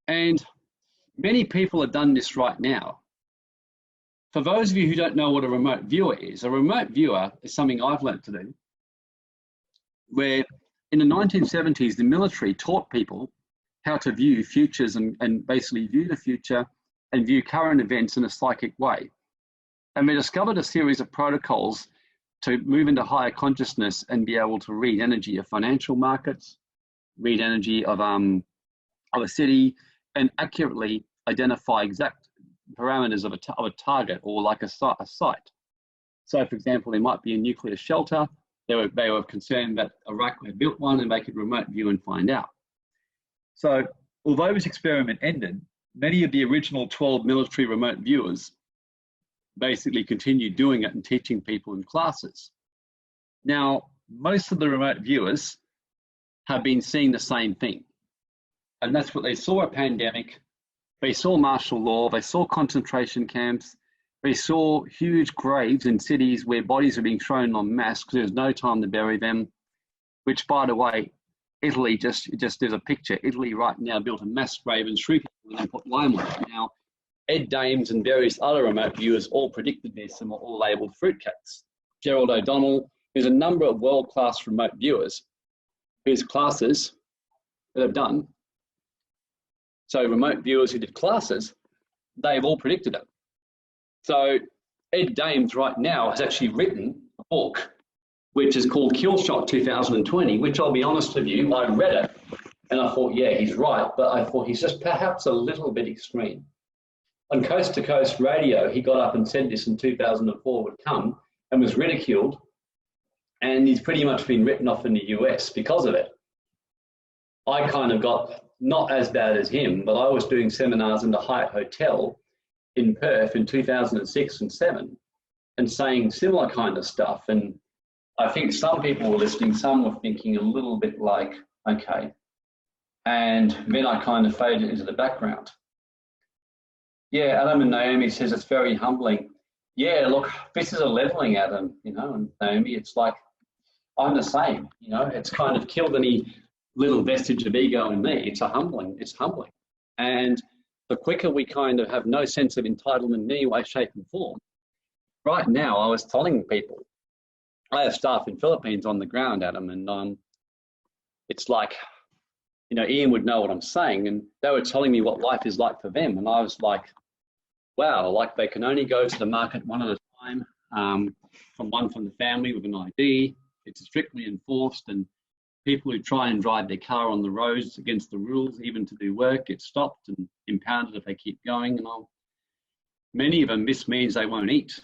And many people have done this right now. For those of you who don't know what a remote viewer is, a remote viewer is something I've learned to do, where in the 1970s, the military taught people how to view futures and basically view the future and view current events in a psychic way. And they discovered a series of protocols to move into higher consciousness and be able to read energy of financial markets, read energy of a city, and accurately identify exact parameters of a target or like a site. So for example, there might be a nuclear shelter. They were concerned that Iraq had built one and they could remote view and find out. So although this experiment ended, many of the original 12 military remote viewers basically continued doing it and teaching people in classes. Now, most of the remote viewers have been seeing the same thing. And that's what they saw: a pandemic, they saw martial law, they saw concentration camps, they saw huge graves in cities where bodies are being thrown en masse because there's no time to bury them, which, by the way, Italy, just there's a picture. Italy right now built a mass grave and threw people and put lime on it. Now, Ed Dames and various other remote viewers all predicted this and were all labelled fruitcakes. Gerald O'Donnell, there's a number of world-class remote viewers whose classes that have done. So remote viewers who did classes, they've all predicted it. So Ed Dames right now has actually written a book which is called Kill Shot 2020, which I'll be honest with you, I read it and I thought, yeah, he's right, but I thought he's just perhaps a little bit extreme. On Coast to Coast Radio, he got up and said this in 2004 would come and was ridiculed, and he's pretty much been written off in the US because of it. I kind of got not as bad as him, but I was doing seminars in the Hyatt Hotel in Perth in 2006 and 7 and saying similar kind of stuff. And I think some people were listening, some were thinking a little bit like, okay. And then I kind of faded into the background. Yeah, Adam and Naomi says it's very humbling. Yeah, look, this is a leveling, Adam, you know, and Naomi, it's like, I'm the same, you know, it's kind of killed any little vestige of ego in me. It's humbling. And the quicker we kind of have no sense of entitlement in any way, shape and form. Right now, I was telling people, I have staff in Philippines on the ground, Adam, and it's like, you know, Ian would know what I'm saying, and they were telling me what life is like for them. And I was like, wow, like they can only go to the market one at a time, from the family with an ID. It's strictly enforced, and people who try and drive their car on the roads against the rules, even to do work, get stopped and impounded if they keep going. And many of them, this means they won't eat.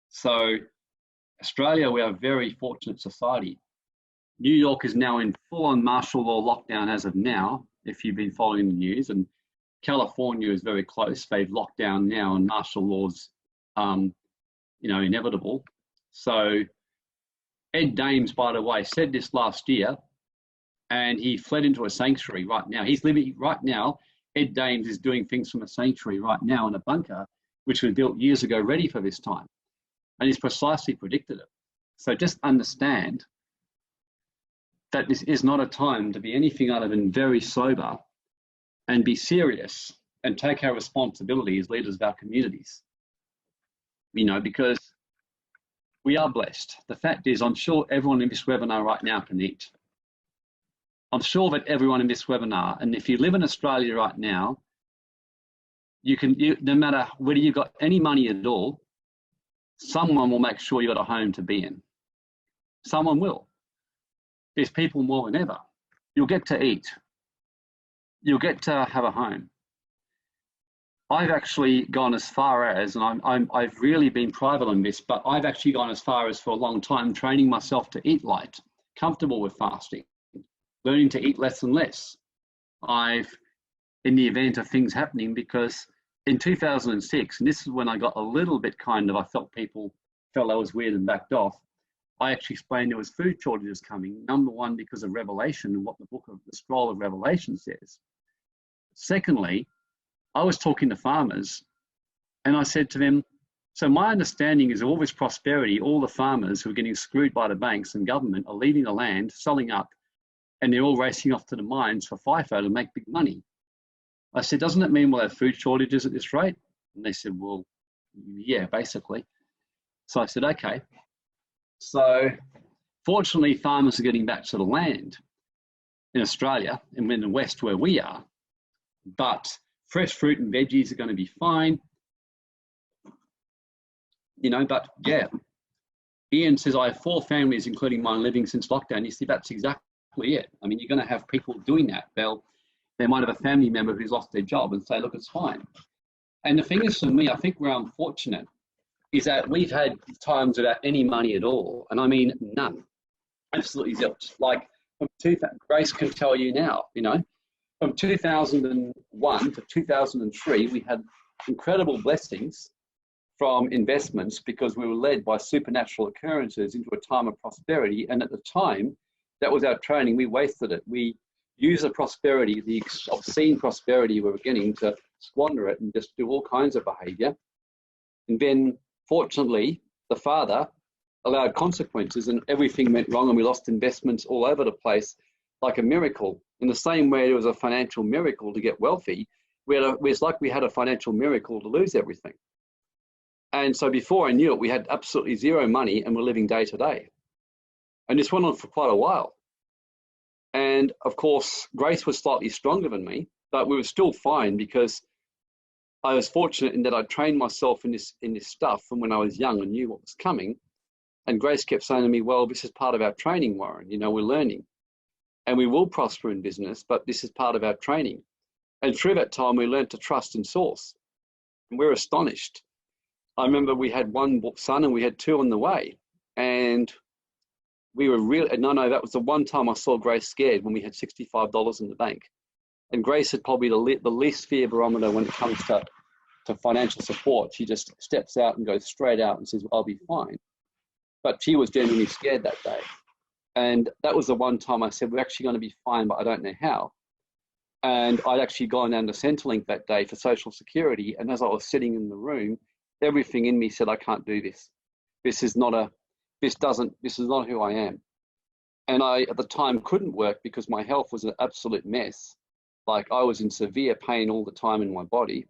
So Australia, we are a very fortunate society. New York is now in full-on martial law lockdown as of now, if you've been following the news, and California is very close. They've locked down now, and martial law's, you know, inevitable. So Ed Dames, by the way, said this last year, and he fled into a sanctuary right now. He's living right now. Ed Dames is doing things from a sanctuary right now in a bunker, which was built years ago, ready for this time. And he's precisely predicted it. So just understand that this is not a time to be anything other than very sober and be serious and take our responsibility as leaders of our communities. You know, because we are blessed. The fact is, I'm sure everyone in this webinar right now can eat. I'm sure that everyone in this webinar, and if you live in Australia right now, no matter whether you've got any money at all, someone will make sure you've got a home to be in. Someone will. There's people more than ever. You'll get to eat. You'll get to have a home. I've actually gone as far as, and I've really been private on this, but I've actually gone as far as for a long time training myself to eat light, comfortable with fasting, learning to eat less and less. In the event of things happening, because in 2006, and this is when I got a little bit I felt people felt I was weird and backed off. I actually explained there was food shortages coming. Number one, because of Revelation and what the scroll of Revelation says. Secondly, I was talking to farmers and I said to them, so my understanding is all this prosperity, all the farmers who are getting screwed by the banks and government are leaving the land, selling up, and they're all racing off to the mines for FIFO to make big money. I said, doesn't it mean we'll have food shortages at this rate? And they said, well, yeah, basically. So I said, okay. So fortunately, farmers are getting back to the land in Australia and in the West where we are, but fresh fruit and veggies are going to be fine. You know, but yeah, Ian says, I have 4 families, including mine, living since lockdown. You see, that's exactly it. I mean, you're going to have people doing that. They might have a family member who's lost their job and say, look, it's fine. And the thing is, for me, I think where I'm fortunate is that we've had times without any money at all. And I mean, none. Absolutely zilch. Like, Grace can tell you now, you know, from 2001 to 2003, we had incredible blessings from investments because we were led by supernatural occurrences into a time of prosperity. And at the time, that was our training. We wasted it. We used the prosperity, the obscene prosperity we were getting, to squander it and just do all kinds of behavior. And then, fortunately, the Father allowed consequences and everything went wrong and we lost investments all over the place like a miracle. In the same way it was a financial miracle to get wealthy, it's like we had a financial miracle to lose everything. And so before I knew it, we had absolutely zero money and we're living day to day. And this went on for quite a while. And of course, Grace was slightly stronger than me, but we were still fine because I was fortunate in that I trained myself in this stuff from when I was young and knew what was coming. And Grace kept saying to me, well, this is part of our training, Warren. You know, we're learning. And we will prosper in business, but this is part of our training. And through that time, we learned to trust in source. And we're astonished. I remember we had 1 son and we had 2 on the way. And we were really, no, that was the one time I saw Grace scared, when we had $65 in the bank. And Grace had probably the least fear barometer when it comes to financial support. She just steps out and goes straight out and says, well, I'll be fine. But she was genuinely scared that day. And that was the one time I said, we're actually going to be fine, but I don't know how. And I'd actually gone down to Centrelink that day for Social Security. And as I was sitting in the room, everything in me said, I can't do this. This is not who I am. And I, at the time, couldn't work because my health was an absolute mess. Like I was in severe pain all the time in my body,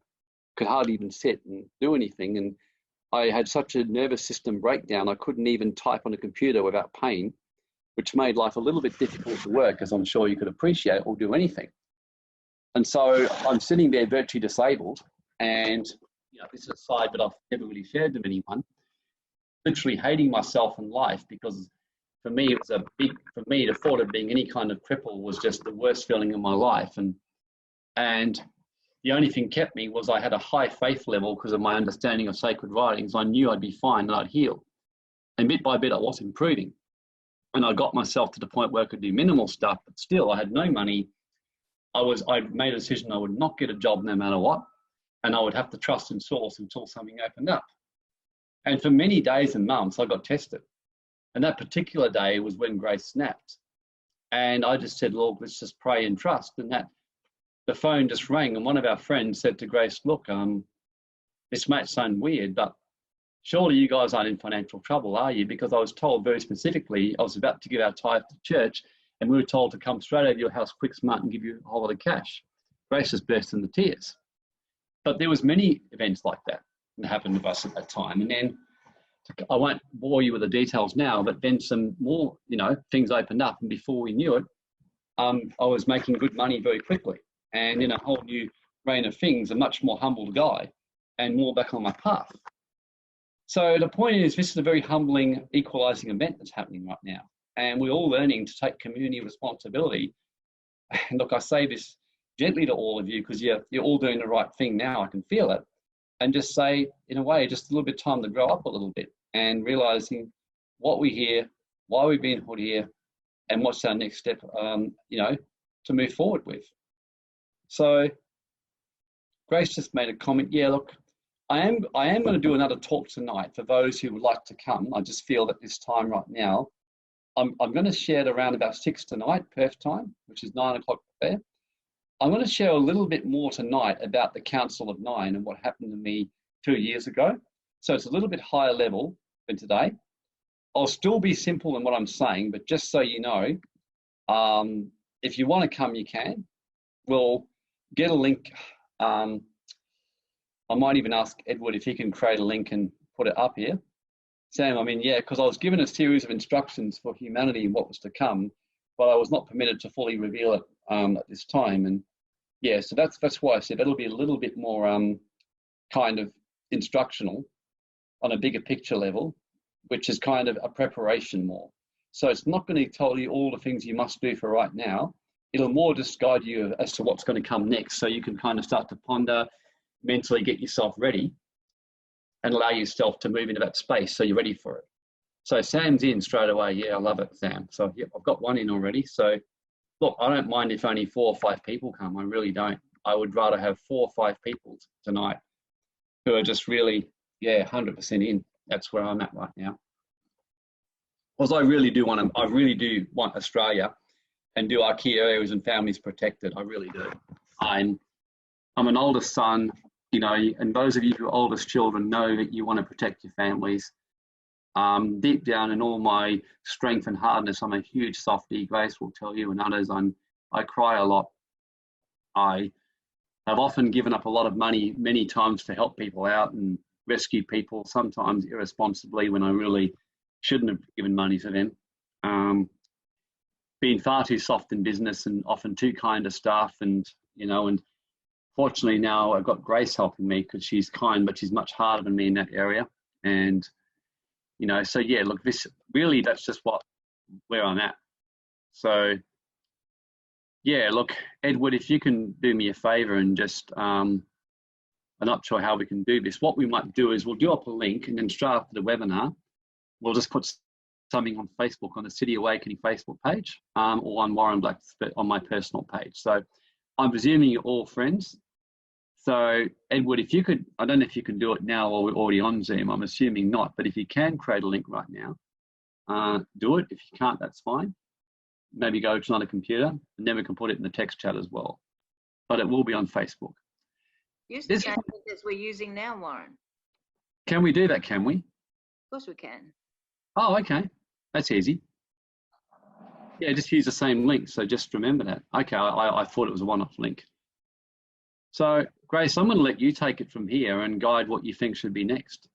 could hardly even sit and do anything. And I had such a nervous system breakdown, I couldn't even type on a computer without pain, which made life a little bit difficult to work, as I'm sure you could appreciate, or do anything. And so I'm sitting there virtually disabled, and this is a side that I've never really shared with anyone, literally hating myself and life, because for me, it was the thought of being any kind of cripple was just the worst feeling in my life. And the only thing kept me was I had a high faith level because of my understanding of sacred writings. I knew I'd be fine and I'd heal. And bit by bit, I was improving. And I got myself to the point where I could do minimal stuff, but still I had no money. I'd made a decision I would not get a job no matter what. And I would have to trust in source until something opened up. And for many days and months, I got tested. And that particular day was when Grace snapped. And I just said, Lord, let's just pray and trust. And that the phone just rang, and one of our friends said to Grace, look, this might sound weird, but surely you guys aren't in financial trouble, are you? Because I was told very specifically, I was about to give our tithe to church, and we were told to come straight out of your house quick, smart, and give you a whole lot of cash. Grace just burst into tears. But there was many events like that happened with us at that time. And then I won't bore you with the details now, but then some more, things opened up, and before we knew it, I was making good money very quickly. And in a whole new reign of things, a much more humbled guy and more back on my path. So the point is, this is a very humbling, equalizing event that's happening right now. And we're all learning to take community responsibility. And look, I say this gently to all of you because you're all doing the right thing now. I can feel it. And just say, in a way, just a little bit of time to grow up a little bit and realizing what we hear, why we've been put here, and what's our next step, to move forward with. So Grace just made a comment. Yeah, look, I am going to do another talk tonight for those who would like to come. I just feel that this time right now, I'm going to share it around about 6 tonight, Perth time, which is 9 o'clock there. I'm going to share a little bit more tonight about the Council of Nine and what happened to me 2 years ago. So it's a little bit higher level than today. I'll still be simple in what I'm saying, but just so you know, if you want to come, you can. We'll get a link. I might even ask Edward if he can create a link and put it up here. Sam, because I was given a series of instructions for humanity and what was to come, but I was not permitted to fully reveal it at this time. And yeah, so that's why I said it'll be a little bit more kind of instructional on a bigger picture level, which is kind of a preparation more. So it's not going to tell you all the things you must do for right now. It'll more just guide you as to what's going to come next, so you can kind of start to ponder, mentally get yourself ready and allow yourself to move into that space so you're ready for it. So Sam's in straight away. Yeah, I love it, Sam. So yep, I've got one in already. So look, I don't mind if only 4 or 5 people come. I really don't. I would rather have 4 or 5 people tonight who are just really, 100% in. That's where I'm at right now. Because I really do want Australia and do our key areas and families protected. I really do. I'm an oldest son, and those of you who are oldest children know that you want to protect your families. Deep down in all my strength and hardness, I'm a huge softie. Grace will tell you, and others, I cry a lot. I have often given up a lot of money many times to help people out and rescue people, sometimes irresponsibly when I really shouldn't have given money to them. Being far too soft in business and often too kind to staff, and fortunately now I've got Grace helping me because she's kind, but she's much harder than me in that area. And so yeah, look, that's just where I'm at. So yeah, look, Edward, if you can do me a favor and just, I'm not sure how we can do this. What we might do is we'll do up a link, and then straight after the webinar, we'll just put something on Facebook, on the City Awakening Facebook page, or on Warren Black's, on my personal page. So I'm presuming you're all friends. So Edward, if you could, I don't know if you can do it now or we're already on Zoom. I'm assuming not, but if you can create a link right now, do it. If you can't, that's fine. Maybe go to another computer, and then we can put it in the text chat as well. But it will be on Facebook. Use the same link as we're using now, Warren. Can we do that, can we? Of course we can. Oh, okay. That's easy. Yeah, just use the same link. So just remember that. Okay, I thought it was a one-off link. So Grace, I'm going to let you take it from here and guide what you think should be next.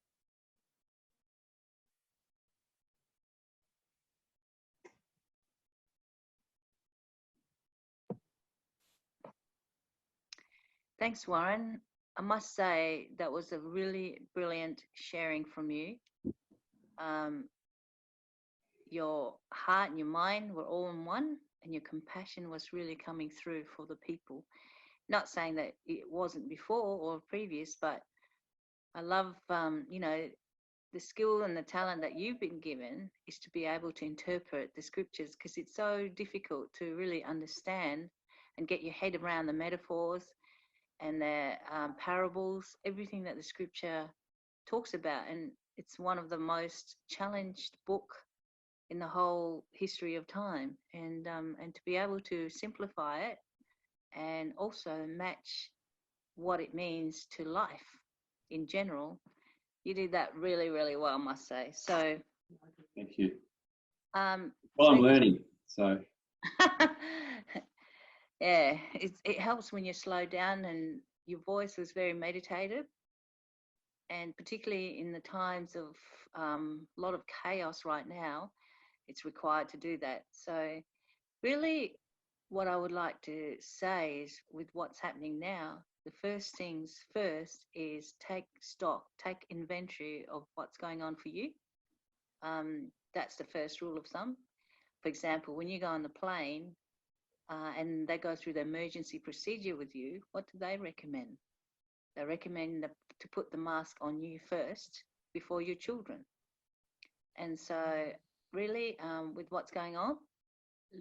Thanks, Warren. I must say that was a really brilliant sharing from you. Your heart and your mind were all in one, and your compassion was really coming through for the people. Not saying that it wasn't before or previous, but I love, you know, the skill and the talent that you've been given is to be able to interpret the scriptures, because it's so difficult to really understand and get your head around the metaphors and the parables, everything that the scripture talks about. And it's one of the most challenged book in the whole history of time. And to be able to simplify it and also match what it means to life in general, you did that really, really well, I must say. So thank you. Well, I'm learning, so. Yeah, it helps when you slow down, and your voice was very meditative, and particularly in the times of a lot of chaos right now, it's required to do that. So really what I would like to say is, with what's happening now, the first things first is take stock, take inventory of what's going on for you. That's the first rule of thumb. For example, when you go on the plane, and they go through the emergency procedure with you, what do they recommend? They recommend to put the mask on you first before your children. And so really, with what's going on,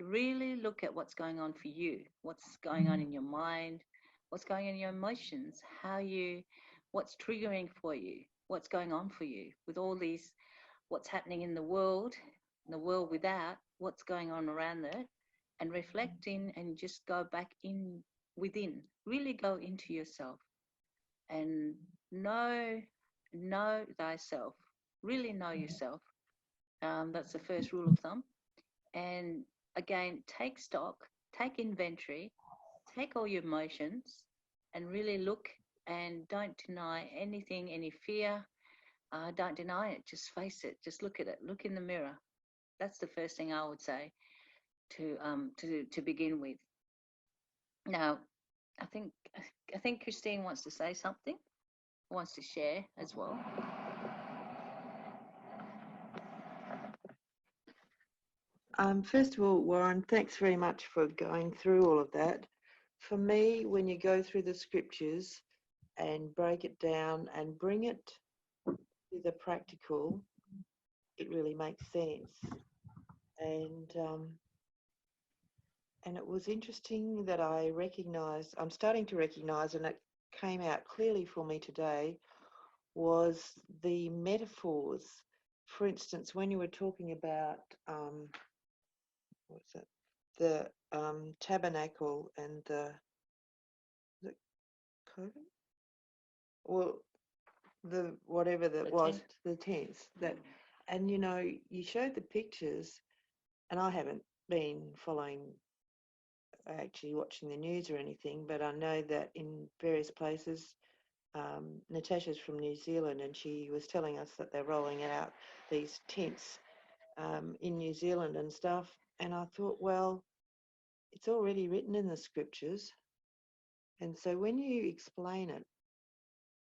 really look at what's going on for you, what's going on in your mind, what's going on in your emotions, what's triggering for you, what's going on for you with all these, what's happening in the world without, what's going on around there. And reflect in and just go back in within, really go into yourself and know thyself, really know yourself. That's the first rule of thumb. And again, take stock, take inventory, take all your emotions and really look, and don't deny anything, any fear. Don't deny it, just face it, just look at it, look in the mirror. That's the first thing I would say to begin with. Now, I think Christine wants to say something, wants to share as well. First of all, Warren, thanks very much for going through all of that. For me, when you go through the scriptures and break it down and bring it to the practical, it really makes sense. And it was interesting that I'm starting to recognize, and it came out clearly for me today, was the metaphors. For instance, when you were talking about, the tabernacle and the coven? Well, the whatever that was, tent. the tents. And you know, you showed the pictures, and I haven't been actually watching the news or anything, but I know that in various places, Natasha's from New Zealand, and she was telling us that they're rolling out these tents in New Zealand and stuff. And I thought, well, it's already written in the scriptures. And so when you explain it,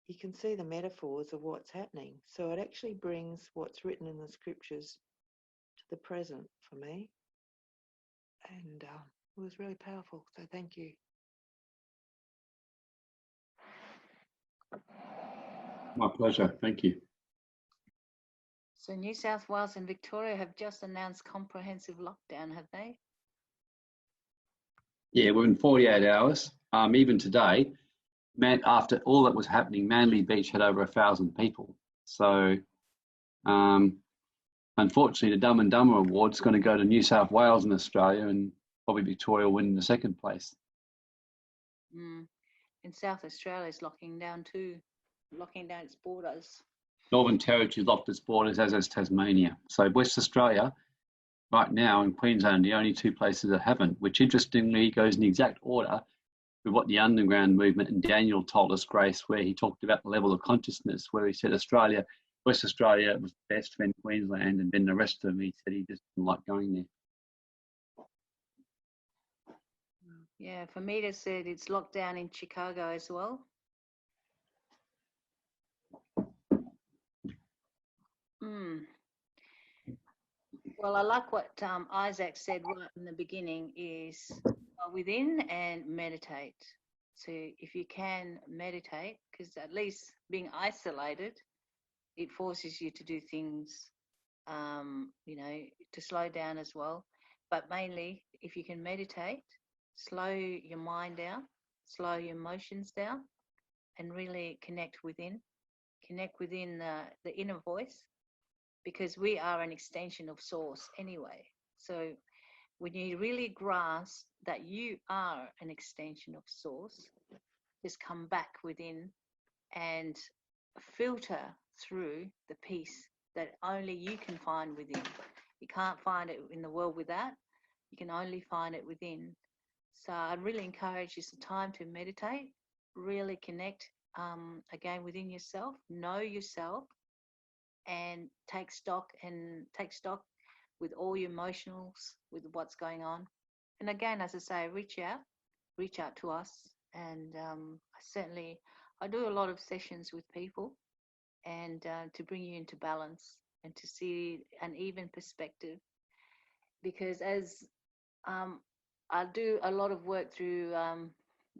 you can see the metaphors of what's happening. So it actually brings what's written in the scriptures to the present for me. And it was really powerful. So thank you. My pleasure. Thank you. So New South Wales and Victoria have just announced comprehensive lockdown, have they? Yeah, we're in 48 hours. Even today, after all that was happening, Manly Beach had over 1,000 people. So unfortunately, the Dumb and Dumber Award's going to go to New South Wales and Australia, and probably Victoria will win the second place. In South Australia is locking down its borders. Northern Territory locked its borders, as has Tasmania. So West Australia, right now in Queensland, the only two places that haven't, which interestingly goes in the exact order with what the underground movement and Daniel told us, Grace, where he talked about the level of consciousness, where he said Australia, West Australia was best, then Queensland, and then the rest of them, he said he just didn't like going there. Yeah, Famita said it's locked down in Chicago as well. Well, I like what Isaac said right in the beginning is go within and meditate. So if you can meditate, because at least being isolated, it forces you to do things, you know, to slow down as well. But mainly, if you can meditate, slow your mind down, slow your emotions down, and really connect within the inner voice, because we are an extension of source anyway. So when you really grasp that you are an extension of source, just come back within and filter through the peace that only you can find within. You can't find it in the world without. You can only find it within. So I really encourage you some time to meditate, really connect again within yourself, know yourself, and take stock with all your emotionals, with what's going on. And again, as I say, reach out to us. And I do a lot of sessions with people, and to bring you into balance and to see an even perspective. Because as I do a lot of work through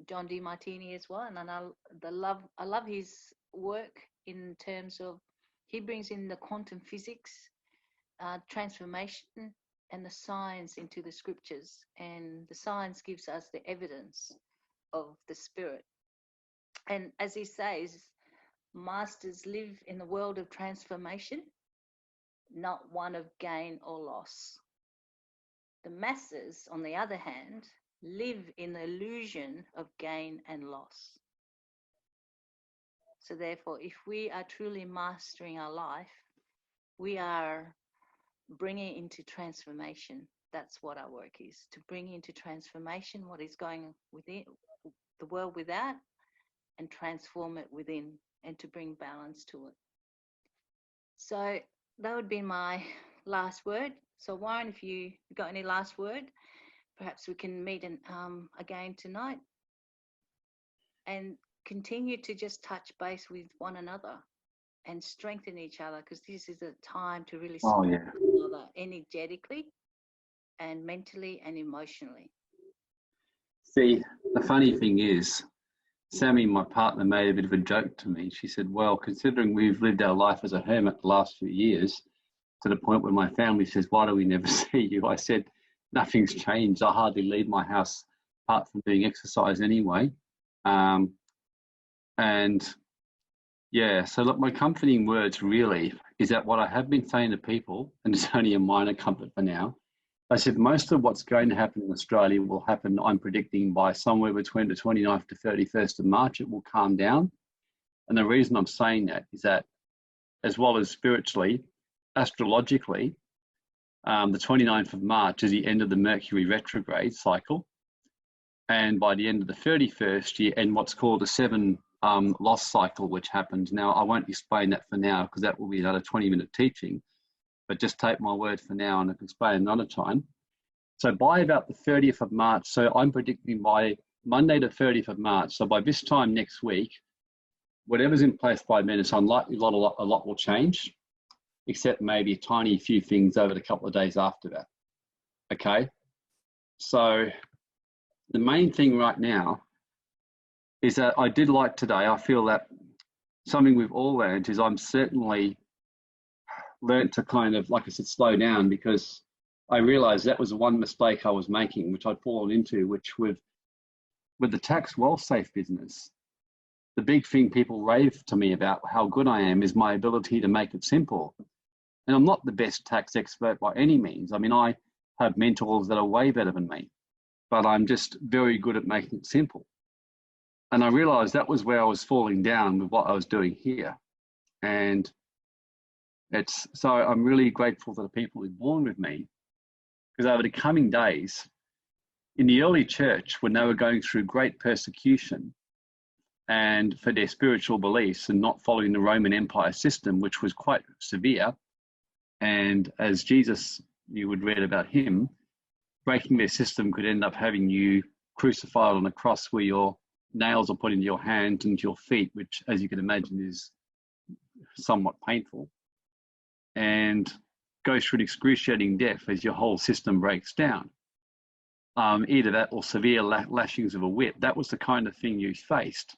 John DeMartini as well, and I love his work in terms of he brings in the quantum physics, transformation, and the science into the scriptures, and the science gives us the evidence of the spirit. And as he says, masters live in the world of transformation, not one of gain or loss. The masses, on the other hand, live in the illusion of gain and loss. So therefore, if we are truly mastering our life, we are bringing into transformation. That's what our work is, to bring into transformation what is going within the world without, and transform it within, and to bring balance to it. So that would be my last word. So Warren, if you got any last word, perhaps we can meet again tonight and continue to just touch base with one another and strengthen each other, because this is a time to really strengthen one another energetically and mentally and emotionally. See, the funny thing is, Sammy, my partner, made a bit of a joke to me. She said, well, considering we've lived our life as a hermit the last few years, to the point where my family says, why do we never see you? I said, nothing's changed. I hardly leave my house apart from doing exercise anyway. And yeah, so look, my comforting words really is that what I have been saying to people, and it's only a minor comfort for now, I said most of what's going to happen in Australia will happen, I'm predicting, by somewhere between the 29th to 31st of March, it will calm down. And the reason I'm saying that is that, as well as spiritually, astrologically, the 29th of March is the end of the Mercury retrograde cycle. And by the end of the 31st, you end what's called a 7 loss cycle, which happens. Now, I won't explain that for now, because that will be another 20-minute teaching. But just take my word for now, and I can explain another time. So by about the 30th of March, so I'm predicting by Monday the 30th of March, so by this time next week, whatever's in place by then, it's unlikely a lot will change, except maybe a tiny few things over the couple of days after that. Okay? So the main thing right now is that I did like today, I feel that something we've all learned is I'm certainly learned to kind of, like I said, slow down, because I realized that was the one mistake I was making, which I'd fallen into, which with the tax wealth safe business, the big thing people rave to me about how good I am is my ability to make it simple. And I'm not the best tax expert by any means. I mean, I have mentors that are way better than me, but I'm just very good at making it simple. And I realized that was where I was falling down with what I was doing here. And so I'm really grateful to the people who are born with me, because over the coming days, in the early church, when they were going through great persecution and for their spiritual beliefs and not following the Roman Empire system, which was quite severe, and as Jesus, you would read about him, breaking their system could end up having you crucified on a cross where your nails are put into your hands and your feet, which, as you can imagine, is somewhat painful, and go through an excruciating death as your whole system breaks down. Either that or severe lashings of a whip. That was the kind of thing you faced,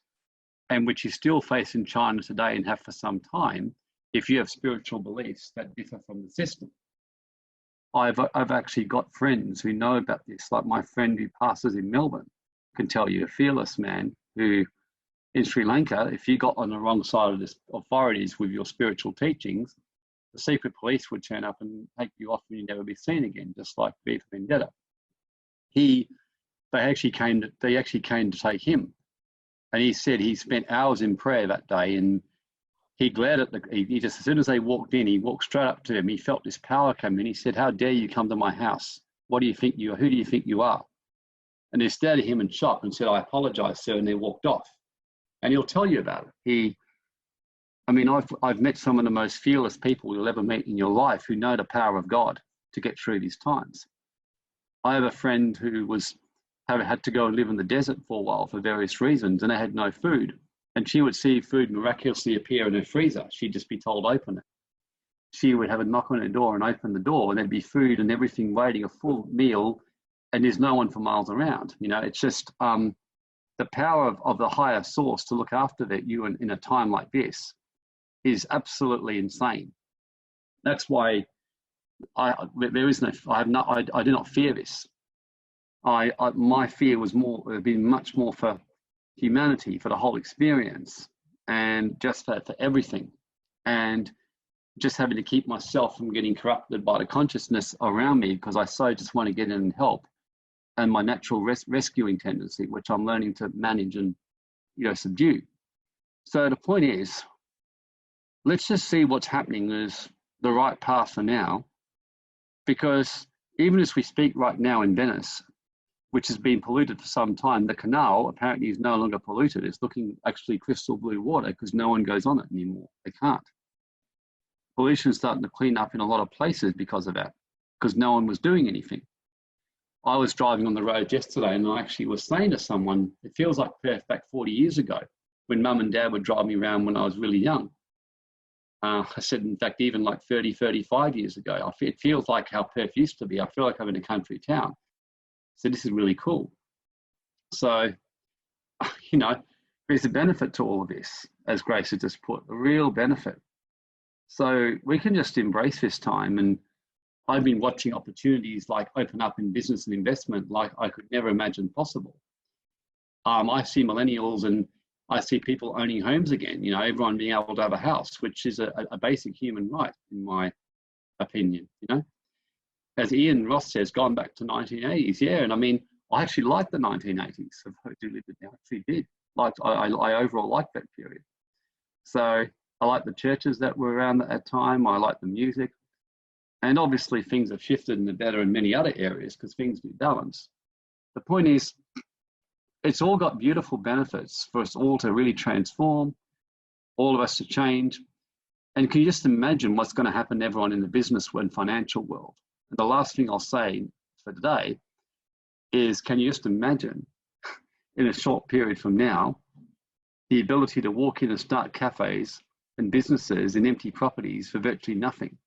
and which you still face in China today and have for some time if you have spiritual beliefs that differ from the system. I've actually got friends who know about this, like my friend who pastors in Melbourne can tell you, a fearless man who in Sri Lanka, if you got on the wrong side of the authorities with your spiritual teachings, the secret police would turn up and take you off and you'd never be seen again, just like V for Vendetta. They actually came to take him, and he said he spent hours in prayer that day, and he glared at he just, as soon as they walked in, he walked straight up to them. He felt this power come in. He said, "How dare you come to my house? What do you think you are? Who do you think you are?" And they stared at him in shock and said, "I apologize, sir," and they walked off. And he'll tell you about it. I've met some of the most fearless people you'll ever meet in your life who know the power of God to get through these times. I have a friend who had to go and live in the desert for a while for various reasons, and they had no food. And she would see food miraculously appear in her freezer. She'd just be told, "Open it." She would have a knock on her door and open the door, and there'd be food and everything waiting, a full meal, and there's no one for miles around. It's just the power of the higher source to look after you in a time like this is absolutely insane. That's why I do not fear this. My fear was much more for humanity, for the whole experience, and just for everything, and just having to keep myself from getting corrupted by the consciousness around me, because I so just want to get in and help, and my natural rescuing tendency, which I'm learning to manage and subdue. So the point is, let's just see what's happening is the right path for now, because even as we speak right now in Venice, which has been polluted for some time, the canal apparently is no longer polluted. It's looking actually crystal blue water because no one goes on it anymore. They can't. Pollution is starting to clean up in a lot of places because of that, because no one was doing anything. I was driving on the road yesterday and I actually was saying to someone, it feels like Perth back 40 years ago when Mum and Dad would drive me around when I was really young. I said, in fact, even like 30, 35 years ago, it feels like how Perth used to be. I feel like I'm in a country town. So this is really cool. So, there's a benefit to all of this, as Grace had just put, a real benefit. So we can just embrace this time. And I've been watching opportunities like open up in business and investment like I could never imagine possible. I see millennials and I see people owning homes again, everyone being able to have a house, which is a basic human right, in my opinion, As Ian Ross says, gone back to 1980s, yeah. And I actually liked the 1980s. I actually did. I overall liked that period. So I like the churches that were around at that time. I like the music. And obviously things have shifted in the better in many other areas because things do balance. The point is, it's all got beautiful benefits for us all to really transform, all of us to change. And can you just imagine what's going to happen to everyone in the business and financial world? And the last thing I'll say for today is, can you just imagine in a short period from now, the ability to walk in and start cafes and businesses in empty properties for virtually nothing?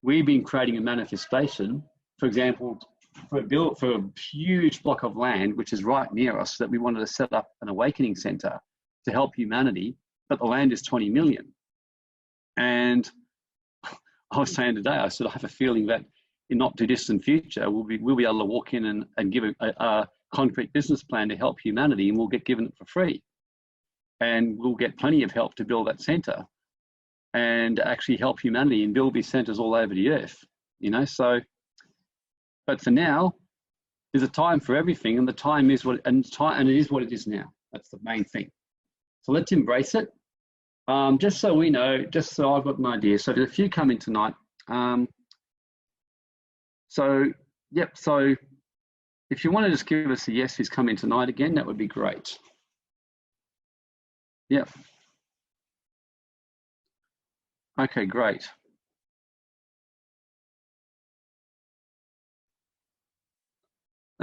We've been creating a manifestation, for example, for a huge block of land, which is right near us, that we wanted to set up an awakening center to help humanity, but the land is 20 million. And I was saying today, I said, I have a feeling that in not too distant future, we'll be able to walk in and give a concrete business plan to help humanity, and we'll get given it for free. And we'll get plenty of help to build that center and actually help humanity and build these centers all over the earth, so. But for now, there's a time for everything, and the time is what, and it is what it is now. That's the main thing. So let's embrace it. Just so we know, just so I've got an idea. So there's a few coming tonight. So Yep. So if you want to just give us a yes, who's coming tonight again, that would be great. Yep. Okay, great.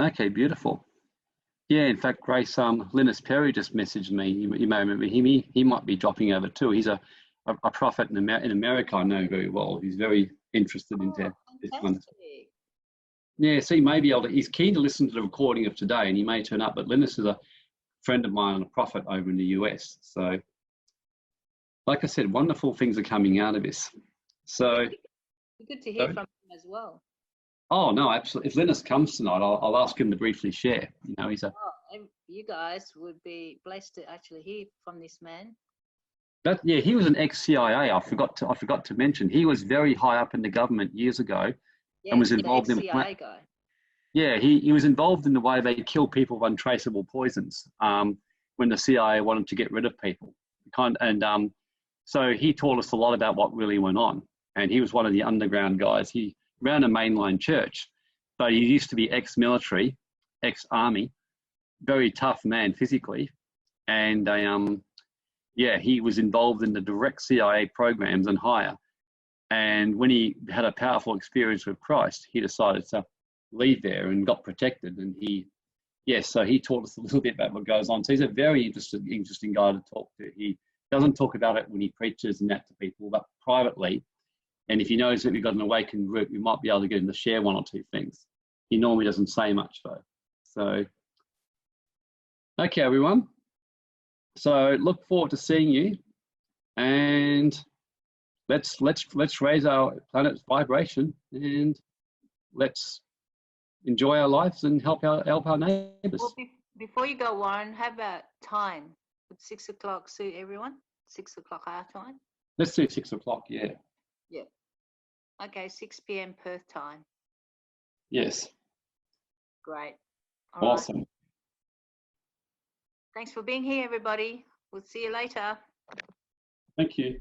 Okay, beautiful. Yeah, in fact, Grace, Linus Perry just messaged me. You may remember him. He might be dropping over too. He's a prophet in America I know very well. He's very interested into this one. Yeah, so he may be able to, he's keen to listen to the recording of today and he may turn up, but Linus is a friend of mine and a prophet over in the US. So, like I said, wonderful things are coming out of this. So, good to hear from him as well. Oh no, absolutely. If Linus comes tonight, I'll ask him to briefly share. You know, he's a. Oh, you guys would be blessed to actually hear from this man. Yeah, he was an ex-CIA. I forgot to mention he was very high up in the government years ago, and was involved in. CIA guy. Yeah, he was involved in the way they kill people with untraceable poisons. When the CIA wanted to get rid of people, so he taught us a lot about what really went on, and he was one of the underground guys. He ran a mainline church, but he used to be ex-military, ex-army, very tough man physically, and yeah, he was involved in the direct CIA programs and hire. And when he had a powerful experience with Christ, he decided to leave there and got protected. And so he taught us a little bit about what goes on. So he's a very interesting guy to talk to. He doesn't talk about it when he preaches and that to people, but privately. And if he knows that we've got an awakened group, we might be able to get him to share one or two things. He normally doesn't say much though. So, okay, everyone. So look forward to seeing you, and let's raise our planet's vibration and let's enjoy our lives and help our neighbours. Well, before you go, Warren, how about time? Would 6 o'clock suit everyone? 6 o'clock our time? Let's do 6 o'clock. Yeah. Yeah. Okay, 6 p.m. Perth time. Yes. Great. All awesome. Right. Thanks for being here, everybody. We'll see you later. Thank you.